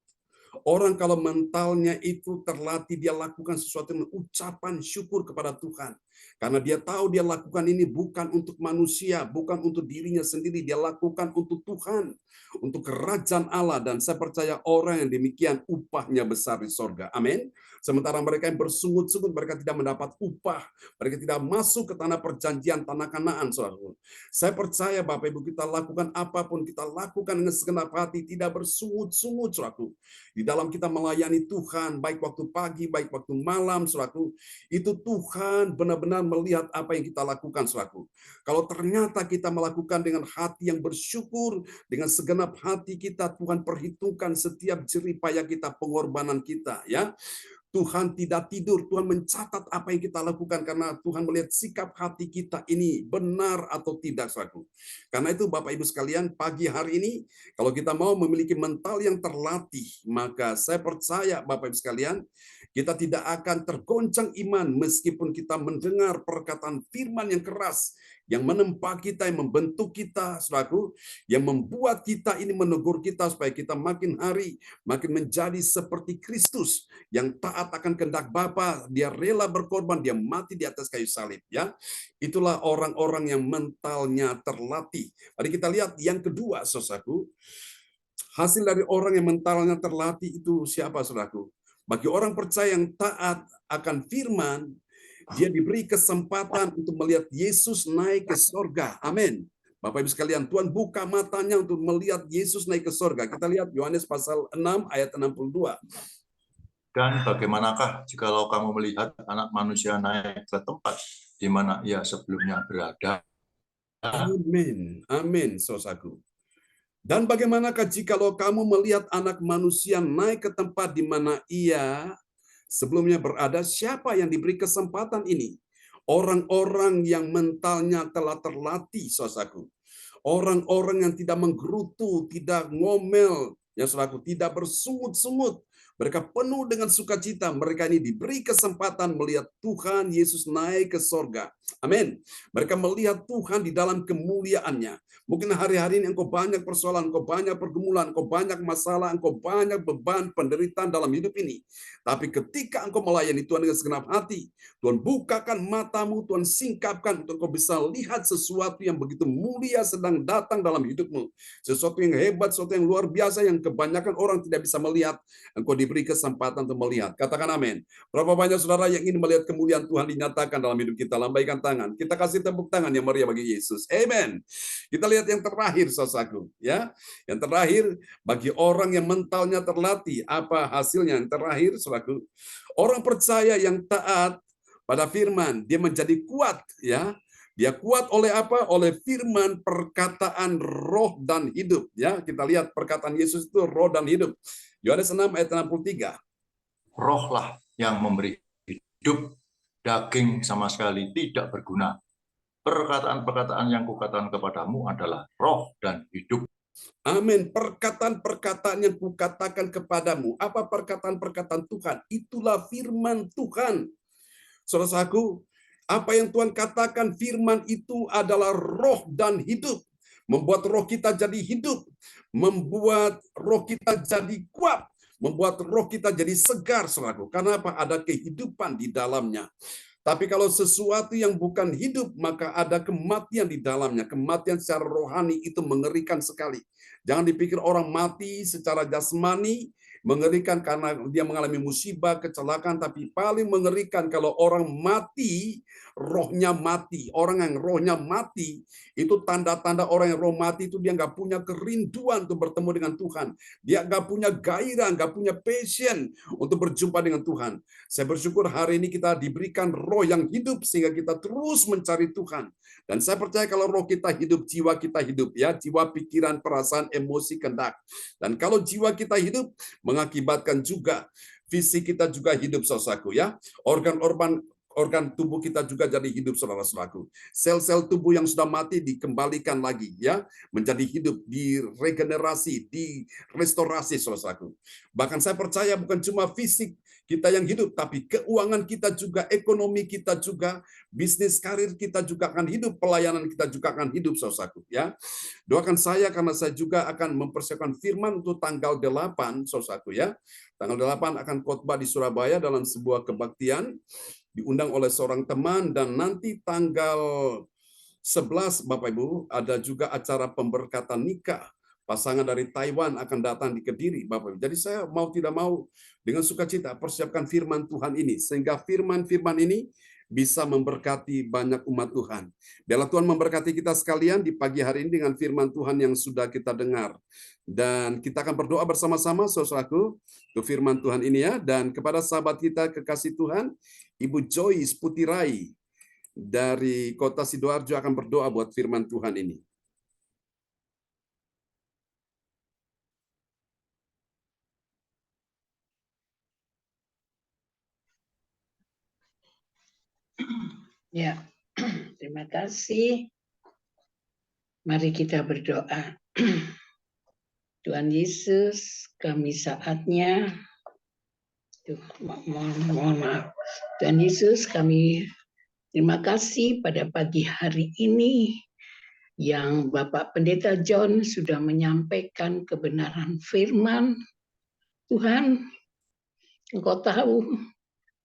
Orang kalau mentalnya itu terlatih, dia lakukan sesuatu dengan ucapan syukur kepada Tuhan. Karena dia tahu dia lakukan ini bukan untuk manusia, bukan untuk dirinya sendiri, dia lakukan untuk Tuhan, untuk kerajaan Allah. Dan saya percaya orang yang demikian upahnya besar di sorga. Amin. Sementara mereka yang bersungut-sungut, mereka tidak mendapat upah, mereka tidak masuk ke tanah perjanjian, tanah Kanaan, saudara. Saya percaya Bapak Ibu, kita lakukan apapun, kita lakukan dengan segenap hati, tidak bersungut-sungut, saudara. Di dalam kita melayani Tuhan, baik waktu pagi, baik waktu malam, saudaraku, itu Tuhan benar-benar melihat apa yang kita lakukan, saudaraku. Kalau ternyata kita melakukan dengan hati yang bersyukur, dengan segenap hati kita, Tuhan perhitungkan setiap jerih payah kita, pengorbanan kita, ya. Tuhan tidak tidur, Tuhan mencatat apa yang kita lakukan karena Tuhan melihat sikap hati kita ini benar atau tidak, saudaraku. Karena itu Bapak Ibu sekalian, pagi hari ini kalau kita mau memiliki mental yang terlatih, maka saya percaya Bapak Ibu sekalian, kita tidak akan tergoncang iman meskipun kita mendengar perkataan firman yang keras, yang menempa kita, yang membentuk kita, saudaraku, yang membuat kita ini menegur kita supaya kita makin hari makin menjadi seperti Kristus yang taat akan kehendak Bapa, dia rela berkorban, dia mati di atas kayu salib, ya. Itulah orang-orang yang mentalnya terlatih. Mari kita lihat yang kedua, saudaraku. Hasil dari orang yang mentalnya terlatih itu siapa, saudaraku? Bagi orang percaya yang taat akan firman, dia diberi kesempatan untuk melihat Yesus naik ke sorga. Amin. Bapak Ibu sekalian, Tuhan buka matanya untuk melihat Yesus naik ke sorga. Kita lihat Yohanes pasal 6 ayat 62. Dan bagaimanakah jikalau kamu melihat anak manusia naik ke tempat di mana ia sebelumnya berada? Amin. Amin, saudaraku. Dan bagaimanakah jikalau kamu melihat anak manusia naik ke tempat di mana ia sebelumnya berada? Siapa yang diberi kesempatan ini? Orang-orang yang mentalnya telah terlatih, saudaraku. Orang-orang yang tidak menggerutu, tidak ngomel, ya saudaraku, tidak bersungut-sungut. Mereka penuh dengan sukacita. Mereka ini diberi kesempatan melihat Tuhan Yesus naik ke sorga. Amin. Mereka melihat Tuhan di dalam kemuliaannya. Mungkin hari-hari ini engkau banyak persoalan, engkau banyak pergumulan, engkau banyak masalah, engkau banyak beban, penderitaan dalam hidup ini. Tapi ketika engkau melayani Tuhan dengan segenap hati, Tuhan bukakan matamu, Tuhan singkapkan untuk engkau bisa lihat sesuatu yang begitu mulia sedang datang dalam hidupmu. Sesuatu yang hebat, sesuatu yang luar biasa yang kebanyakan orang tidak bisa melihat. Engkau diberi kesempatan untuk melihat. Katakan amin. Berapa banyak saudara yang ingin melihat kemuliaan Tuhan dinyatakan dalam hidup kita? Lambaikan tangan. Kita kasih tepuk tangan yang meriah bagi Yesus. Amen. Kita lihat yang terakhir, saudaraku, ya. Yang terakhir bagi orang yang mentalnya terlatih, apa hasilnya? Yang terakhir, saudaraku, orang percaya yang taat pada firman, dia menjadi kuat, ya. Dia kuat oleh apa? Oleh firman, perkataan roh dan hidup, ya. Kita lihat perkataan Yesus itu roh dan hidup. Yohanes 6 ayat 63. Rohlah yang memberi hidup, daging sama sekali tidak berguna. Perkataan-perkataan yang kukatakan kepadamu adalah roh dan hidup. Amin. Perkataan-perkataan yang kukatakan kepadamu. Apa perkataan-perkataan Tuhan? Itulah firman Tuhan. Saudaraku, apa yang Tuhan katakan, firman itu adalah roh dan hidup. Membuat roh kita jadi hidup. Membuat roh kita jadi kuat. Membuat roh kita jadi segar, saudaraku. Karena apa? Ada kehidupan di dalamnya. Tapi kalau sesuatu yang bukan hidup, maka ada kematian di dalamnya. Kematian secara rohani itu mengerikan sekali. Jangan dipikir orang mati secara jasmani, Mengerikan karena dia mengalami musibah, kecelakaan, tapi paling mengerikan kalau orang mati, rohnya mati. Orang yang rohnya mati, itu tanda-tanda orang yang roh mati itu dia nggak punya kerinduan untuk bertemu dengan Tuhan. Dia nggak punya gairah, nggak punya passion untuk berjumpa dengan Tuhan. Saya bersyukur hari ini kita diberikan roh yang hidup sehingga kita terus mencari Tuhan. Dan saya percaya kalau roh kita hidup, jiwa kita hidup, ya, jiwa, pikiran, perasaan, emosi, kehendak. Dan kalau jiwa kita hidup, mengakibatkan juga fisik kita juga hidup, saudaraku, ya. Organ tubuh kita juga jadi hidup, saudara-saudaraku. Sel-sel tubuh yang sudah mati dikembalikan lagi, ya, menjadi hidup, diregenerasi, direstorasi, saudara-saudaraku. Bahkan saya percaya bukan cuma fisik kita yang hidup, tapi keuangan kita juga, ekonomi kita juga, bisnis karir kita juga akan hidup, pelayanan kita juga akan hidup, saudaraku, ya. Doakan saya karena saya juga akan mempersiapkan firman untuk tanggal 8, saudaraku, ya. Tanggal 8 akan khotbah di Surabaya dalam sebuah kebaktian, diundang oleh seorang teman, dan nanti tanggal 11, Bapak Ibu, ada juga acara pemberkatan nikah. Pasangan dari Taiwan akan datang di Kediri, Bapak Ibu. Jadi saya mau tidak mau dengan sukacita persiapkan firman Tuhan ini, sehingga firman-firman ini bisa memberkati banyak umat Tuhan. Biarlah Tuhan memberkati kita sekalian di pagi hari ini dengan firman Tuhan yang sudah kita dengar. Dan kita akan berdoa bersama-sama, saudaraku, untuk firman Tuhan ini, ya. Dan kepada sahabat kita kekasih Tuhan, Ibu Joyce Putirai dari Kota Sidoarjo akan berdoa buat firman Tuhan ini. Ya, terima kasih. Mari kita berdoa. Tuhan Yesus, kami saatnya, mohon maaf. Tuhan Yesus, kami terima kasih pada pagi hari ini yang Bapak Pendeta John sudah menyampaikan kebenaran firman. Tuhan, Engkau tahu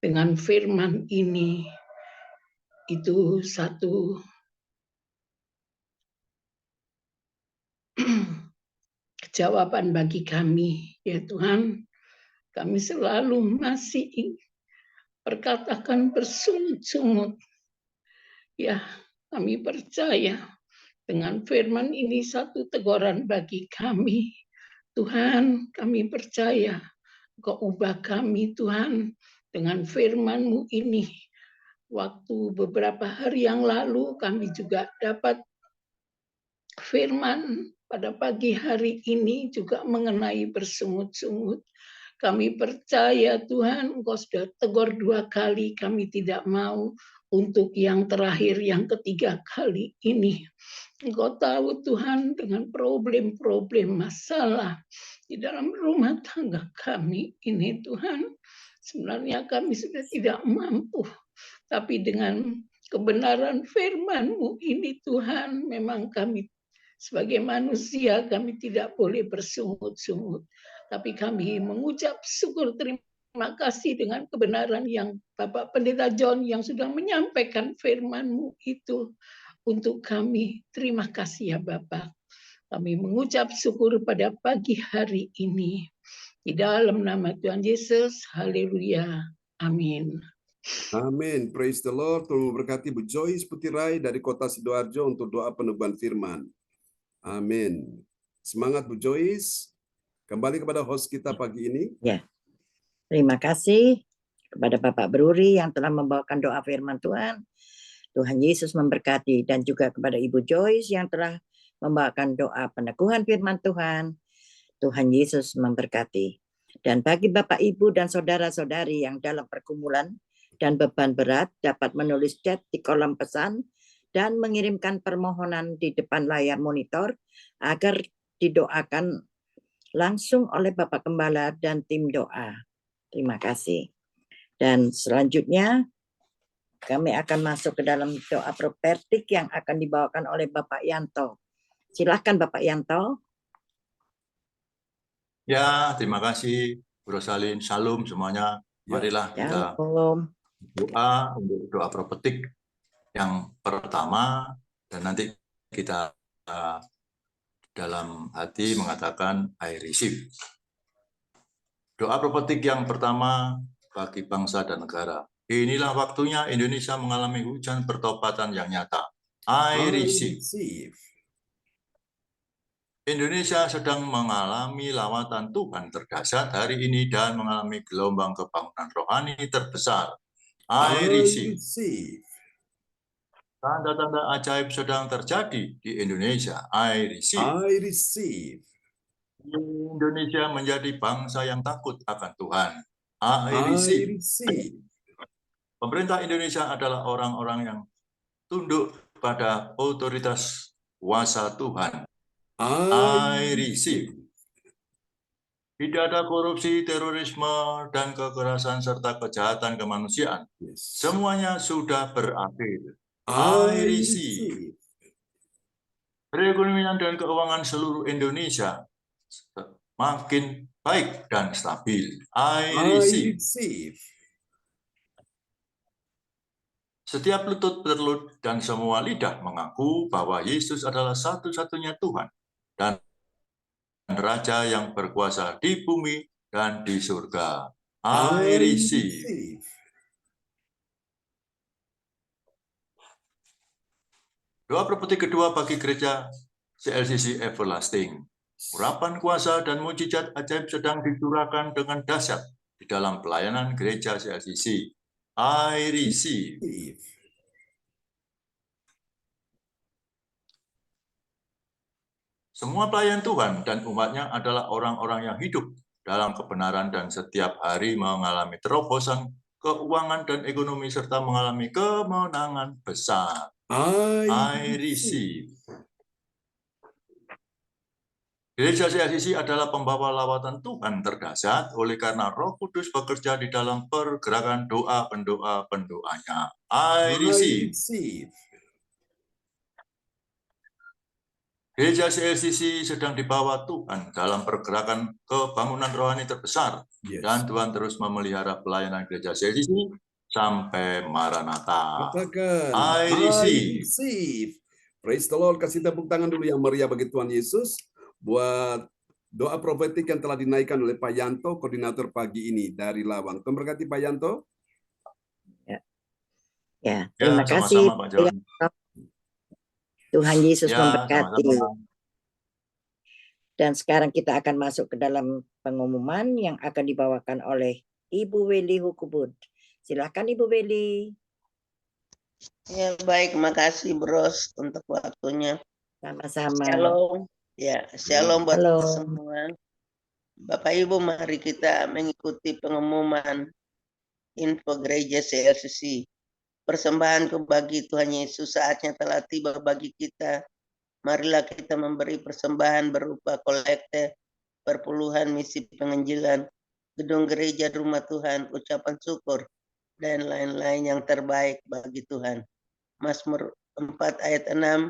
dengan firman ini itu satu jawaban bagi kami, ya Tuhan. Kami selalu masih perkatakan bersungut-sungut. Ya, kami percaya dengan firman ini satu teguran bagi kami. Tuhan, kami percaya Engkau ubah kami, Tuhan, dengan firman-Mu ini. Waktu beberapa hari yang lalu kami juga dapat firman pada pagi hari ini juga mengenai bersungut-sungut. Kami percaya Tuhan, Engkau sudah tegur 2 kali, kami tidak mau untuk yang terakhir, yang ketiga kali ini. Engkau tahu Tuhan dengan problem-problem masalah di dalam rumah tangga kami ini Tuhan. Sebenarnya kami sudah tidak mampu, tapi dengan kebenaran firman-Mu ini Tuhan, memang kami sebagai manusia kami tidak boleh bersungut-sungut. Tapi kami mengucap syukur terima kasih dengan kebenaran yang Bapak Pendeta John yang sudah menyampaikan firman-Mu itu untuk kami. Terima kasih ya Bapak. Kami mengucap syukur pada pagi hari ini. Di dalam nama Tuhan Yesus, haleluya. Amin. Amin. Praise the Lord. Tuhan memberkati Bu Joyce Putirai dari Kota Sidoarjo untuk doa peneguhan firman. Amin. Semangat Bu Joyce. Kembali kepada host kita pagi ini. Ya, terima kasih kepada Bapak Bruri yang telah membawakan doa firman Tuhan. Tuhan Yesus memberkati, dan juga kepada Ibu Joyce yang telah membawakan doa peneguhan firman Tuhan. Tuhan Yesus memberkati. Dan bagi Bapak, Ibu, dan saudara-saudari yang dalam pergumulan dan beban berat dapat menulis chat di kolom pesan dan mengirimkan permohonan di depan layar monitor agar didoakan langsung oleh Bapak Gembala dan tim doa. Terima kasih. Dan selanjutnya kami akan masuk ke dalam doa profetik yang akan dibawakan oleh Bapak Yanto. Silakan Bapak Yanto. Ya, terima kasih Bu Rosalin. Shalom semuanya. Marilah kita Shalom. doa untuk doa profetik yang pertama, dan nanti kita dalam hati mengatakan I receive. Doa profetik yang pertama bagi bangsa dan negara. Inilah waktunya Indonesia mengalami hujan pertobatan yang nyata. I receive. Indonesia sedang mengalami lawatan Tuhan terdahsyat hari ini dan mengalami gelombang kebangunan rohani terbesar. I receive. Tanda-tanda ajaib sedang terjadi di Indonesia. I receive. Indonesia menjadi bangsa yang takut akan Tuhan. I receive. Pemerintah Indonesia adalah orang-orang yang tunduk pada otoritas kuasa Tuhan. I receive. Tidak ada korupsi, terorisme, dan kekerasan serta kejahatan kemanusiaan. Semuanya sudah berakhir. I receive. Perekonomian dan keuangan seluruh Indonesia makin baik dan stabil. I receive. Setiap lutut bertelut dan semua lidah mengaku bahwa Yesus adalah satu-satunya Tuhan dan Raja yang berkuasa di bumi dan di surga. I receive. Doa profetik kedua bagi gereja CLCC Everlasting. Urapan kuasa dan mujizat ajaib sedang dicurahkan dengan dahsyat di dalam pelayanan gereja CLCC. I receive. Semua pelayan Tuhan dan umatnya adalah orang-orang yang hidup dalam kebenaran dan setiap hari mengalami terobosan keuangan dan ekonomi serta mengalami kemenangan besar. I receive. Gereja CLCC adalah pembawa lawatan Tuhan terdahsyat oleh karena Roh Kudus bekerja di dalam pergerakan doa pendoanya. I receive. Gereja CLCC sedang dibawa Tuhan dalam pergerakan kebangunan rohani terbesar. Dan Tuhan terus memelihara pelayanan gereja CLCC sampai Maranatha. I receive. Praise the Lord. Kasih tepuk tangan dulu yang meriah bagi Tuhan Yesus buat doa profetik yang telah dinaikkan oleh Pak Yanto, koordinator pagi ini dari Lawang. Tuhan berkati Pak Yanto. Ya, terima kasih sama-sama, Pak John. Tuhan Yesus memberkati. Sama-sama. Dan sekarang kita akan masuk ke dalam pengumuman yang akan dibawakan oleh Ibu Weli Hukubut. Silakan Ibu Weli. Ya, baik, makasih Bros untuk waktunya. Sama-sama. Shalom. Ya, shalom buat Halo. semua. Bapak Ibu, mari kita mengikuti pengumuman info gereja CLCC. Persembahanku bagi Tuhan Yesus, saatnya telah tiba bagi kita. Marilah kita memberi persembahan berupa kolekte, perpuluhan misi penginjilan, gedung gereja rumah Tuhan, ucapan syukur, dan lain-lain yang terbaik bagi Tuhan. Mazmur 4 ayat 6,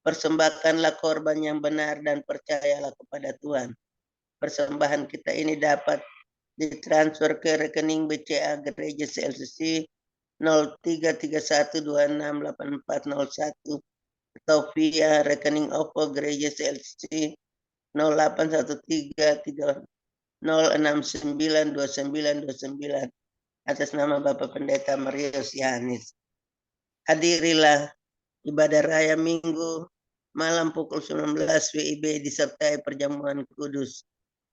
persembahkanlah korban yang benar dan percayalah kepada Tuhan. Persembahan kita ini dapat ditransfer ke rekening BCA Gereja CLCC 0331268401 atau via rekening OVO Gereja CLCC 081306929929 atas nama Bapak Pendeta Marius Yohanes. Hadirilah ibadah raya Minggu malam pukul 19 WIB disertai perjamuan kudus.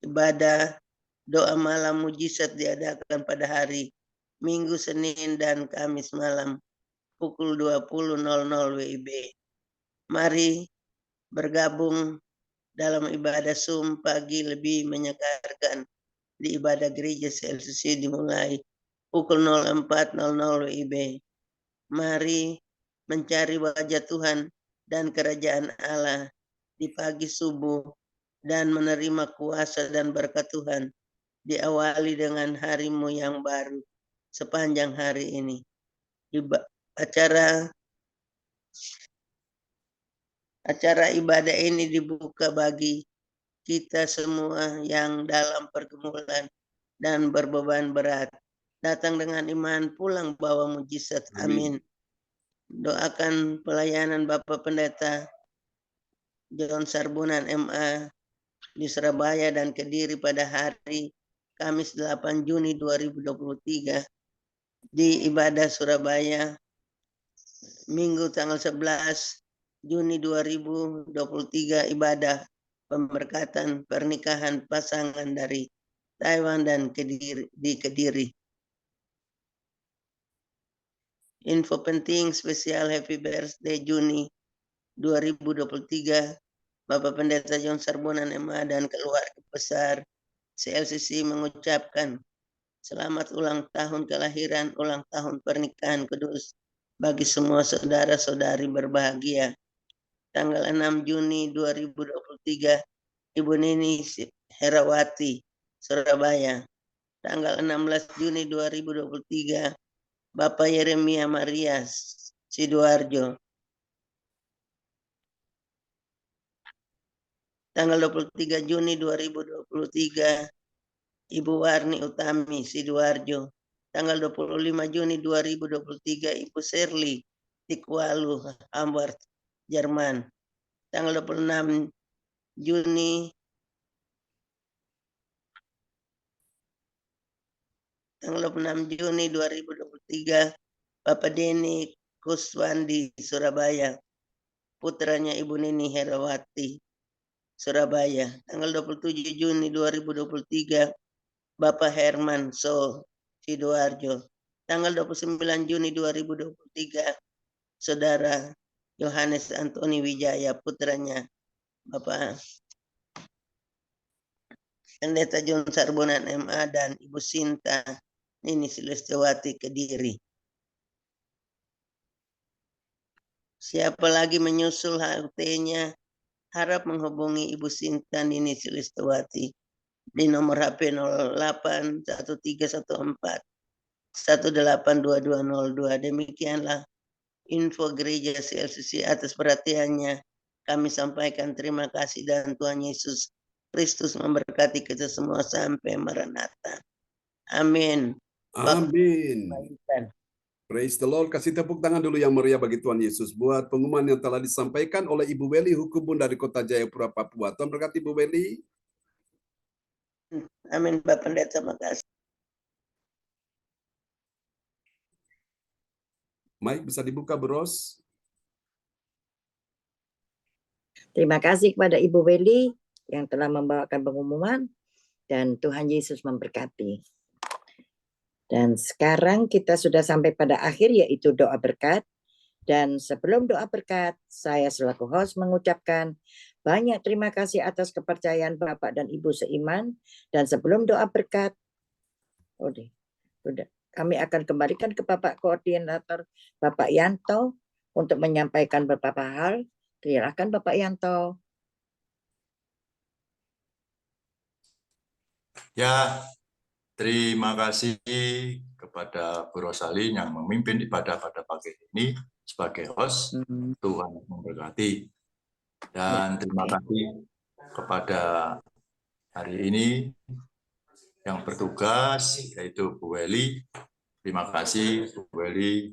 Ibadah doa malam mujizat diadakan pada hari Minggu, Senin, dan Kamis malam pukul 20.00 WIB. Mari bergabung dalam ibadah Zoom pagi lebih menyegarkan di ibadah gereja CLCC dimulai pukul 04.00 WIB. Mari mencari wajah Tuhan dan kerajaan Allah di pagi subuh dan menerima kuasa dan berkat Tuhan. Diawali dengan harimu yang baru sepanjang hari ini. Acara ibadah ini dibuka bagi kita semua yang dalam pergumulan dan berbeban berat. Datang dengan iman, pulang bawa mujizat. Amin. Doakan pelayanan Bapak Pendeta John Sarbunan MA di Surabaya dan Kediri pada hari Kamis 8 Juni 2023 di ibadah Surabaya, Minggu tanggal 11 Juni 2023 ibadah pemberkatan pernikahan pasangan dari Taiwan dan di Kediri. Info penting spesial Happy Birthday Juni 2023, Bapak Pendeta John Sarbunan MA dan keluarga besar CLCC mengucapkan selamat ulang tahun kelahiran, ulang tahun pernikahan kudus bagi semua saudara-saudari berbahagia. Tanggal 6 Juni 2023, Ibu Nini Herawati, Surabaya. Tanggal 16 Juni 2023, Bapak Yeremia Marias, Sidoarjo. Tanggal 23 Juni 2023, Ibu Warni Utami, Sidoarjo. Tanggal 25 Juni 2023, Ibu Shirley Tikwalu, Hamburg, Jerman. Tanggal 26 Juni 2023, Bapak Denny Kuswandi, Surabaya. Putranya Ibu Nini Herawati, Surabaya. Tanggal 27 Juni 2023, Bapak Herman So, Sidoarjo. Tanggal 29 Juni 2023, Saudara Yohanes Antoni Wijaya, putranya Bapak Pendeta John Sarbunan MA dan Ibu Sinta Nini Silestewati, Kediri. Siapa lagi menyusul HUT-nya, harap menghubungi Ibu Sinta Nini Silestewati di nomor HP 08 1314 182202. Demikianlah info gereja CLCC. Atas perhatiannya kami sampaikan terima kasih dan Tuhan Yesus Kristus memberkati kita semua sampai Maranatha. Amin. Amin. Praise the Lord. Kasih tepuk tangan dulu yang meriah bagi Tuhan Yesus buat pengumuman yang telah disampaikan oleh Ibu Weli Hukubun dari Kota Jayapura, Papua. Tuhan berkati Ibu Weli. Amin, Bapak Pendeta, terima kasih. Mike bisa dibuka, Bros. Terima kasih kepada Ibu Weli yang telah membawakan pengumuman dan Tuhan Yesus memberkati. Dan sekarang kita sudah sampai pada akhir, yaitu doa berkat. Dan sebelum doa berkat, saya selaku host mengucapkan banyak terima kasih atas kepercayaan Bapak dan Ibu seiman. Dan sebelum doa berkat, kami akan kembalikan ke Bapak Koordinator, Bapak Yanto, untuk menyampaikan beberapa hal. Silakan Bapak Yanto. Ya, terima kasih kepada Bu Rosali yang memimpin ibadah pada pagi ini sebagai host. Tuhan memberkati. Dan terima kasih kepada hari ini yang bertugas, yaitu Bu Weli. Terima kasih Bu Weli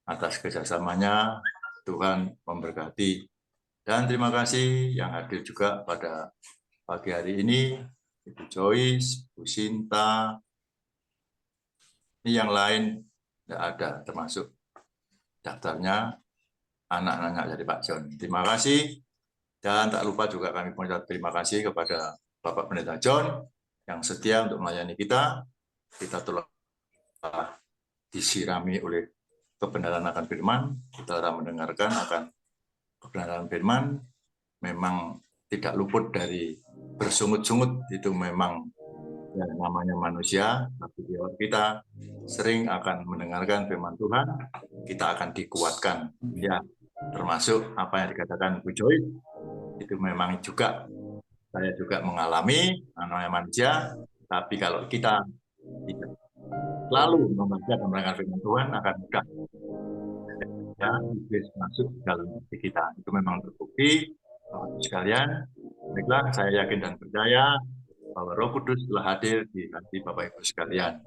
atas kerjasamanya. Tuhan memberkati. Dan terima kasih yang hadir juga pada pagi hari ini, Ibu Joyce, Bu Sinta, ini yang lain tidak ada, termasuk daftarnya anak-anak dari Pak John. Terima kasih. Dan tak lupa juga kami mengucapkan terima kasih kepada Bapak Pendeta John yang setia untuk melayani kita. Kita telah disirami oleh kebenaran akan firman, kita telah mendengarkan akan kebenaran firman, memang tidak luput dari bersungut-sungut, itu memang yang namanya manusia, tapi kita sering akan mendengarkan firman Tuhan, kita akan dikuatkan. Ya, termasuk apa yang dikatakan Bu Joy, itu memang juga saya juga mengalami namanya manusia, tapi kalau kita tidak selalu membaca dan mendengarkan firman Tuhan akan mudah ya, iblis masuk dalam hati kita. Itu memang terbukti, sekalian. Baiklah, saya yakin dan percaya bahwa Roh Kudus telah hadir di hati Bapak Ibu sekalian.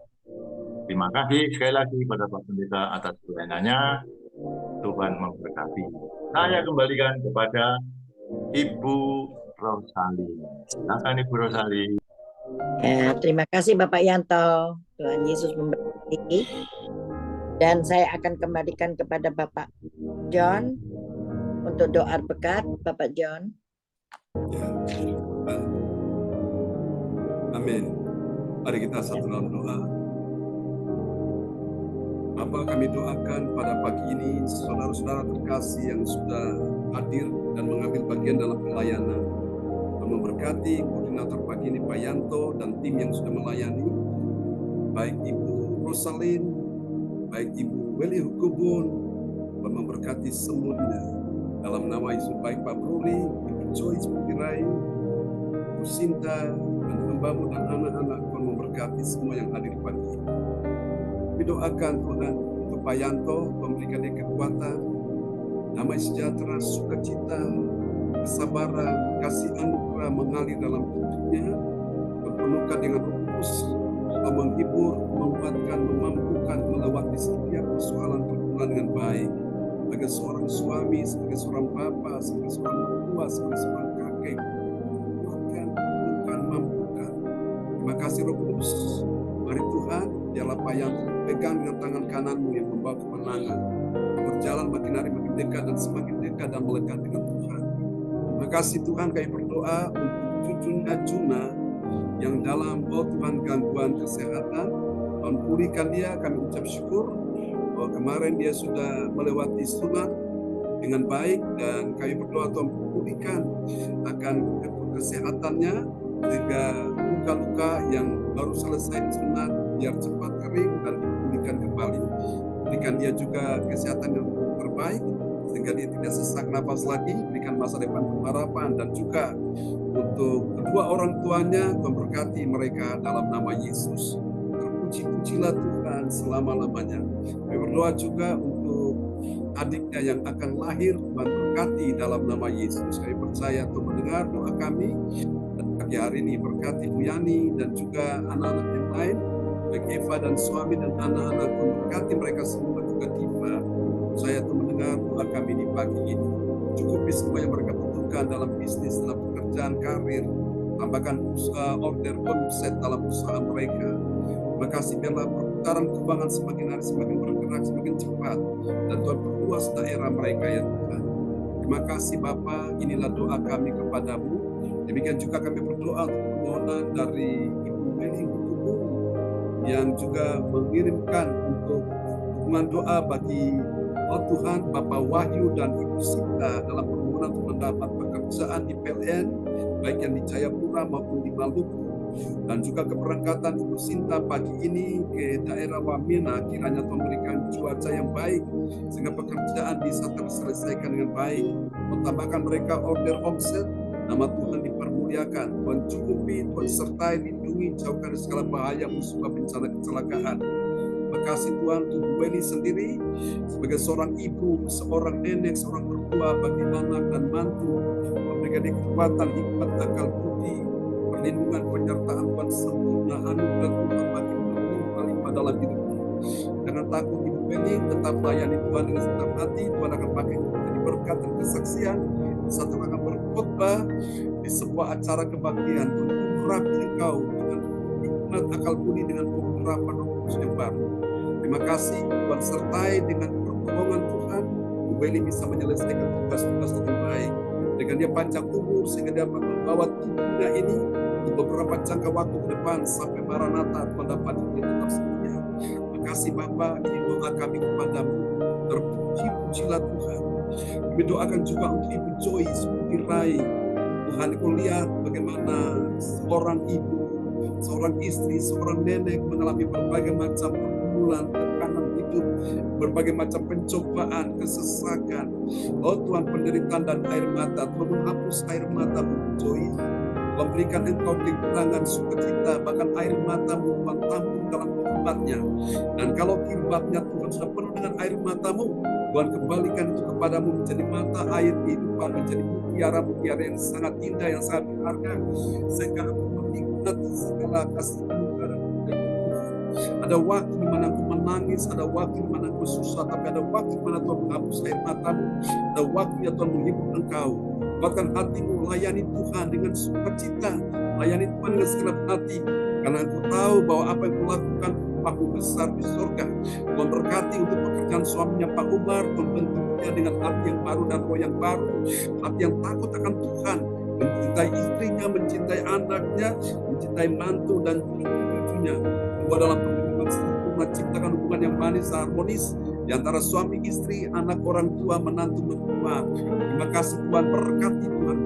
Terima kasih sekali lagi kepada Pak Pendeta atas pelayanannya. Tuhan memberkati. Saya kembalikan kepada Ibu Rosali. Silakan Ibu Rosali. Terima kasih Bapak Yanto. Tuhan Yesus memberkati. Dan saya akan kembalikan kepada Bapak John untuk doa berkat. Bapak John. Ya. Amin. Mari kita satu dalam doa. Bapa, kami doakan pada pagi ini saudara-saudara terkasih yang sudah hadir dan mengambil bagian dalam pelayanan. Dan memberkati koordinator pagi ini Pak Yanto dan tim yang sudah melayani, baik Ibu Rosalin, baik Ibu Weli Hukubun, dan memberkati semuanya. Dalam nama Yesus, baik Pak Bruli, Ibu Joyce Putirai, Ibu Sinta, dan hambamu dan anak-anak, Tuhan memberkati semua yang hadir pagi ini. Kami doakan Tuhan untuk Pak Yanto, memberikan dia kekuatan, damai sejahtera, sukacita, kesabaran, kasih anugerah mengalir dalam hidupnya, berpenuhkan dengan Roh Kudus, menghibur, menguatkan, memampukan melewati setiap persoalan pergumulan dengan baik. Sebagai seorang suami, sebagai seorang bapak, sebagai seorang mertua, sebagai seorang kakek, kuatkan, bukan mampukan. Terima kasih Roh Kudus. Mari Tuhan, biarlah Pak Yanto pegang dengan tangan kananmu yang membawa kemenangan, berjalan makin hari makin dekat dan semakin dekat dan melekat dengan Tuhan. Terima kasih Tuhan, kami berdoa untuk cucunya Juna yang dalam Tuhan gangguan kesehatan. Tuhan pulihkan dia, kami ucap syukur bahwa kemarin dia sudah melewati sunat dengan baik, dan kami berdoa Tuhan pulihkan akan kesehatannya, sehingga luka-luka yang baru selesai sunat biar cepat kering dan dipulihkan kembali. Berikan dia juga kesehatan yang terbaik sehingga dia tidak sesak nafas lagi, berikan masa depan pengharapan, dan juga untuk kedua orang tuanya, Tuhan berkati mereka dalam nama Yesus. Terpuji-pujilah Tuhan selama-lamanya. Kami berdoa juga untuk adiknya yang akan lahir, Tuhan berkati dalam nama Yesus. Kami percaya Tuhan mendengar doa kami, dan pagi hari ini berkati Bu Yani dan juga anak-anak yang lain, baik Eva dan suami dan anak-anak, Tuhan berkati mereka semua, juga Diva. Saya Tuhan mendengar doa kami di pagi ini. Cukupi semua yang mereka butuhkan dalam bisnis, dalam pekerjaan, karir. Tambahkan order omset dalam usaha mereka. Terima kasih, biarlah perputaran keuangan semakin hari semakin bergerak, semakin cepat. Dan Tuhan perluas daerah mereka ya Tuhan. Terima kasih Bapa, inilah doa kami kepadamu. Demikian juga kami berdoa untuk permohonan dari Ibu Weli Hukubun yang juga mengirimkan untuk dukungan doa bagi Tuhan Bapak Wahyu dan Ibu Sinta dalam permohonan untuk mendapat pekerjaan di PLN, baik yang di Jayapura maupun di Maluku, dan juga keberangkatan Ibu Sinta pagi ini ke daerah Wamena. Kiranya Tuhan memberikan cuaca yang baik sehingga pekerjaan bisa terselesaikan dengan baik. Tambahkan mereka order omset, nama Tuhan dipermuliakan, Tuhan cukupi, Tuhan sertai, lindungi, jauhkan dari segala bahaya, musibah, bencana, kecelakaan. Terima kasih Tuhan untuk Bu Weli sendiri sebagai seorang ibu, seorang nenek, seorang mertua bagi anak dan mantu, memberikan kekuatan, hikmat, akal budi, perlindungan, penyertaan Tuhan sempurna, anugerah Tuhan bagi berlimpah dalam hidupnya. Jangan takut Ibu Weli, tetap layani Tuhan dengan segenap hati. Tuhan akan pakai menjadi berkat dan kesaksian. Satu akan berkhotbah di sebuah acara kebaktian. Tuhan urapi engkau dengan hikmat, akal budi, dengan pengurapan Roh Kudus yang baru. Terima kasih Tuhan sertai dengan pertolongan Tuhan. Bu Weli bisa menyelesaikan tugas-tugas dengan baik. Dengan dia panjang umur sehingga dia dapat membawa tubuhnya ini untuk beberapa jangka waktu ke depan sampai Maranatha Tuhan dapat tetap setia. Terima kasih Bapa, ini doa kami kepadamu. Terpuji-pujilah Tuhan. Kami doakan juga untuk Ibu Joyce Putirai. Tuhan, kau lihat bagaimana seorang ibu, seorang istri, seorang nenek mengalami berbagai macam pergumulan, tekanan hidup, berbagai macam pencobaan, kesesakan. Oh Tuhan, penderitaan dan air mata. Tuhan menghapus air mata Bu Joyce, memberikan engkau kekurangan sukacita, bahkan air matamu Tuhan tampung dalam kehidupannya. Dan kalau kehidupannya Tuhan sudah penuh dengan air matamu, Tuhan kembalikan itu kepadamu menjadi mata air kehidupan, menjadi mutiara-mutiara yang sangat indah, yang sangat berharga, sehingga aku menikmati segala kasih anugerah dan Tuhan. Ada waktu di mana aku menangis, ada waktu di mana aku susah, tapi ada waktu di mana Tuhan menghapus air matamu, ada waktu yang Tuhan menghibur engkau. Bahkan hatimu layani Tuhan dengan sukacita, layani Tuhan dengan segenap hati. Karena Engkau tahu bahwa apa yang Kau lakukan Paku besar di surga. Tuhan berkati untuk pekerjaan suaminya Pak Umar, Tuhan bentuk dia dengan hati yang baru dan roh yang baru, hati yang takut akan Tuhan, mencintai istrinya, mencintai anaknya, mencintai mantu dan cucu-cucunya. Dua dalam perhubungan sempurna, ciptakan hubungan yang manis, harmonis di antara suami istri, anak orang tua, menantu mertua. Terima kasih Tuhan, berkati Tuhan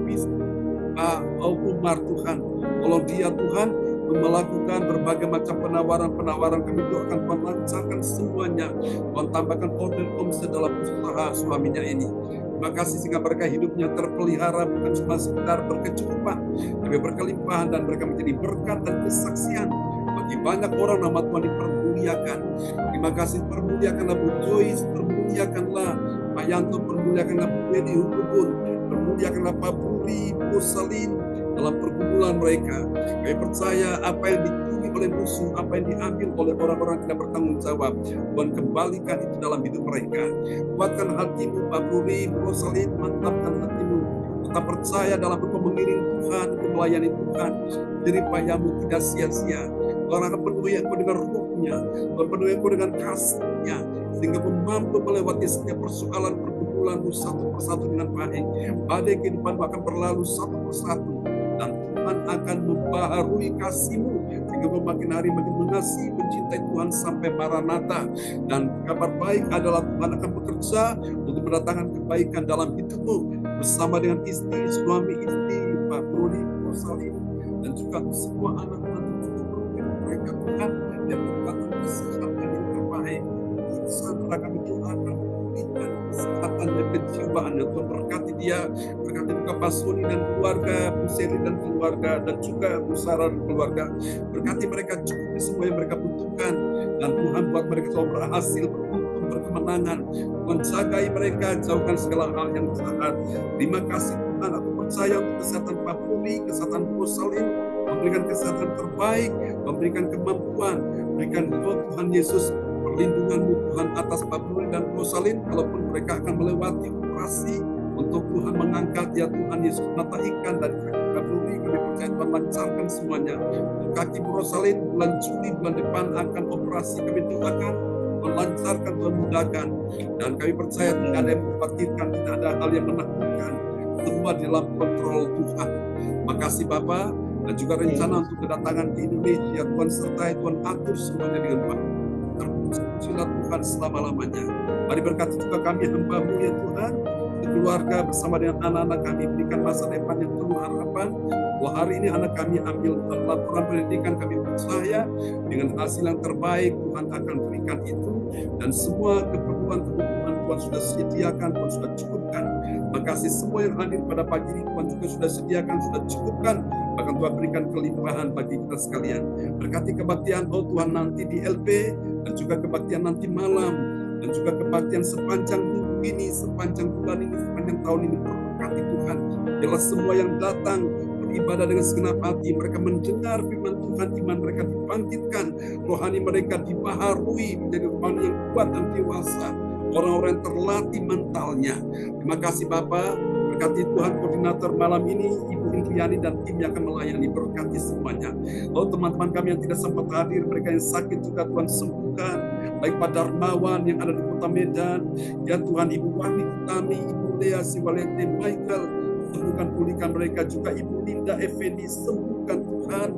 Pak Umar Tuhan, tolong dia Tuhan melakukan berbagai macam penawaran kami doakan Tuhan lancarkan semuanya. Tuhan tambahkan order omset dalam usaha suaminya ini. Terima kasih sehingga mereka hidupnya terpelihara, bukan cuma sekedar berkecukupan, tapi berkelimpahan, dan mereka menjadi berkat dan kesaksian bagi banyak orang. Nama Tuhan dipermuliakan. Terima kasih, permuliakanlah Bu Joyce, permuliakanlah Pak Yanto, permuliakanlah Bu Beni Hukubun, permuliakanlah Pak Puri, Bu Salin dalam pergumulan mereka. Kami percaya apa yang dicuri oleh musuh, apa yang diambil oleh orang-orang yang tidak bertanggung jawab, Tuhan kembalikan itu dalam hidup mereka. Kuatkan hatimu Pak Puri, Bu Salin, mantapkan hatimu. Tetap percaya dalam Engkau mengiring Tuhan, Engkau melayani Tuhan. Jadi payamu tidak sia-sia. Tuhan akan penuhi Engkau dengan rohnya, Tuhan penuhi Engkau dengan kasih-Nya, sehingga Engkau mampu melewati setiap persoalan pergumulanmu satu persatu dengan baik. Badai kehidupanmu akan berlalu satu persatu, dan Tuhan akan membaharui kasih-Mu, sehingga Engkau makin hari makin mengasihi, mencintai Tuhan sampai Maranatha. Dan kabar baik adalah Tuhan akan bekerja untuk mendatangkan kebaikan dalam hidupmu, bersama dengan istri, suami istri, Pak Brody, Bu Salim, dan juga semua anak-anak mereka Tuhan yang berkata kesehatan yang terbaik. Sandra kami doakan berikan kesehatan dan kejiwaan yang Tuhan berkati dia, berkati juga Pak Soni dan keluarga, Bu Seri dan keluarga, dan juga Bu Sarah dan keluarga. Berkati mereka cukupi semua yang mereka butuhkan, dan Tuhan buat mereka selalu berhasil, beruntung, berkemenangan. Tuhan jagai mereka, jauhkan segala hal yang jahat. Terima kasih Tuhan, aku percaya untuk kesehatan Pak Puli, kesehatan Bu Salim, memberikan kesehatan terbaik, memberikan kemampuan, berikan Tuhan Yesus perlindungan-Mu Tuhan atas Pak Puli dan Bu Salim, kalaupun mereka akan melewati operasi untuk Tuhan mengangkat ya Tuhan Yesus mata ikan dan kaki Pak Puli, kami percaya Tuhan lancarkan semuanya. Untuk kaki Bu Rosalin bulan Juli bulan depan akan operasi, kami doakan Tuhan lancarkan, Tuhan mudahkan, dan kami percaya tidak ada yang mengkhawatirkan, tidak ada hal yang menakutkan, semua dalam kontrol Tuhan. Makasih Bapak, dan juga rencana untuk kedatangan ke Indonesia Tuhan sertai, Tuhan atur semuanya dengan baik. Terpujilah Tuhan selama-lamanya. Mari berkati juga kami hamba-Mu ya Tuhan, keluarga bersama dengan anak-anak kami, berikan masa depan yang penuh harapan. Bahwa hari ini anak kami ambil laporan pendidikan, kami percaya dengan hasil yang terbaik Tuhan akan berikan itu, dan semua kebutuhan Tuhan sudah sediakan, Tuhan sudah cukupkan. Makasih semua yang hadir pada pagi ini Tuhan juga sudah sediakan, sudah cukupkan, bahkan Tuhan berikan kelimpahan bagi kita sekalian. Berkati kebaktian Tuhan nanti di LP, dan juga kebaktian nanti malam, dan juga kebaktian sepanjang minggu ini, sepanjang bulan ini, sepanjang tahun ini. Berkati Tuhan, biarlah semua yang datang beribadah dengan segenap hati, mereka mendengar firman Tuhan, iman mereka dibangkitkan, rohani mereka dibaharui menjadi rohani yang kuat dan dewasa, orang-orang yang terlatih mentalnya. Terima kasih Bapak, berkati Tuhan koordinator malam ini, Ibu Indriani dan tim yang akan melayani, berkati semuanya. Teman-teman kami yang tidak sempat hadir, mereka yang sakit juga Tuhan sembuhkan, baik Pak Darmawan yang ada di Kota Medan, ya Tuhan, Ibu Wani Utami, Ibu Lea Siwalete, Michael, sembuhkan, pulihkan mereka, juga Ibu Linda Effendi, sembuhkan Tuhan,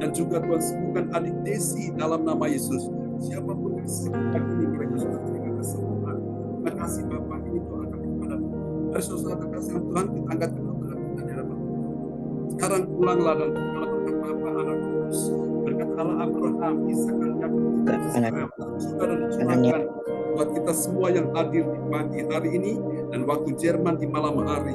dan juga Tuhan sembuhkan adik Desi dalam nama Yesus. Siapapun yang sembuhkan ini, mereka sudah terima kesembuhan. Terima kasih Bapak, ini doa kami kepadamu. Dari saudara kasih Tuhan, kita angkat kedua tangan kita di hadapan Tuhan. Sekarang pulanglah dan tinggallah berkat Bapa, Anak, Kudus, berkat Allah Abraham, Ishak dan Yakub, sudah dan dicurahkan buat kita semua yang hadir di pagi hari ini dan waktu Jerman di malam hari.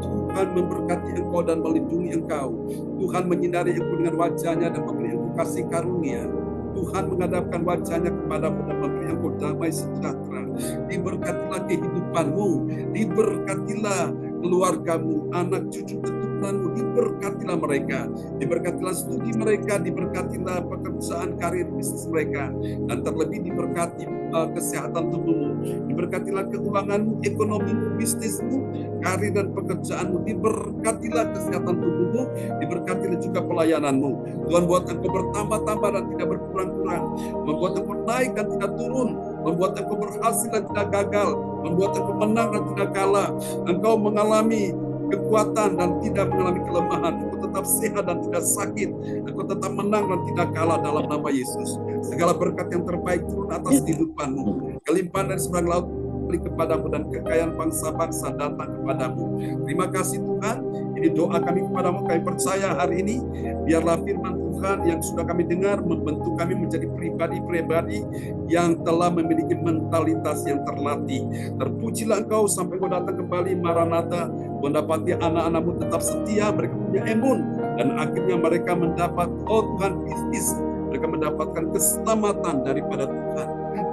Tuhan memberkati engkau dan melindungi engkau. Tuhan menyinari engkau dengan wajahnya dan memberi engkau kasih karunia. Tuhan menghadapkan wajahnya kepadamu dan memberi engkau damai sejahtera. Diberkatilah kehidupanmu, diberkatilah keluargamu, anak cucu keturunanmu, diberkatilah mereka, diberkatilah studi mereka, diberkatilah pekerjaan karir bisnis mereka, dan terlebih diberkati kesehatan tubuhmu, diberkatilah keuanganmu, ekonomimu, bisnismu, karir dan pekerjaanmu, diberkatilah kesehatan tubuhmu, diberkatilah juga pelayananmu. Tuhan, buat engkau bertambah-tambah dan tidak berkurang-kurang, membuat engkau naik dan tidak turun, membuat engkau berhasil dan tidak gagal, membuat engkau menang dan tidak kalah. Engkau mengalami kekuatan dan tidak mengalami kelemahan. Engkau tetap sehat dan tidak sakit. Engkau tetap menang dan tidak kalah dalam nama Yesus. Segala berkat yang terbaik turun atas kehidupanmu. Kelimpahan dari seberang laut beri kepadamu dan kekayaan bangsa-bangsa datang kepadamu. Terima kasih Tuhan. Ini doa kami kepadamu. Kami percaya hari ini biarlah firman Tuhan yang sudah kami dengar membentuk kami menjadi pribadi-pribadi yang telah memiliki mentalitas yang terlatih. Terpujilah Engkau sampai Engkau datang kembali, Maranatha, mendapati anak-anakmu tetap setia, mereka punya emun, dan akhirnya mereka mendapat, oh Tuhan, bisnis, mereka mendapatkan keselamatan daripada Tuhan.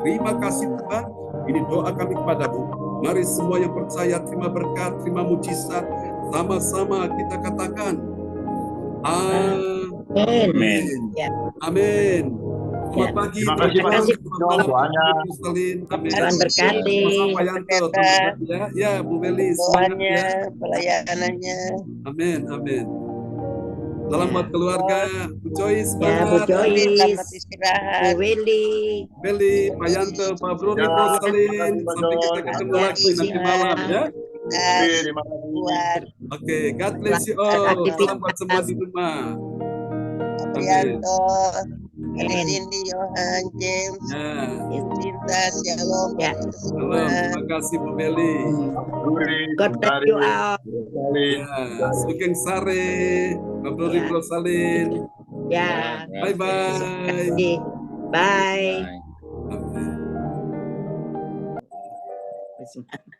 Terima kasih Tuhan. Ini doa kami kepadamu. Mari semua yang percaya terima berkat, terima mujizat. Sama-sama kita katakan amin. Ya. Amin. Selamat pagi. Terima kasih, Pak. Selamat Doanya. Amin. Tuhan berkati. Sama-sama Yanto, terima kasih ya. Ya, Bu Beli, semangat Doanya, ya. pelayanannya. Amin, amin. Salam Ya. buat keluarga. Bu Joyce, Ya, Bu semangat. Joyce, Selamat Bu istirahat. Willy. Beli, Pak Yanto, Pak Bruni, Ya, Rosalin. terima kasih, Pak Sampai kita John. ketemu Ya, lagi nanti malam ya. Terima kasih. Buat Oke, God bless you all. Salam buat semua di rumah. Aprianto, Amin. Cindy, Johan, James, Ya, Cinta, Shalom. Ya. salam. Terima kasih Bu Beli. God bless you all. Ya, Sugeng Sare, Pak Bruni, Ya. Rosalin. Ya. Bye-bye. Bye. Amin. Bye.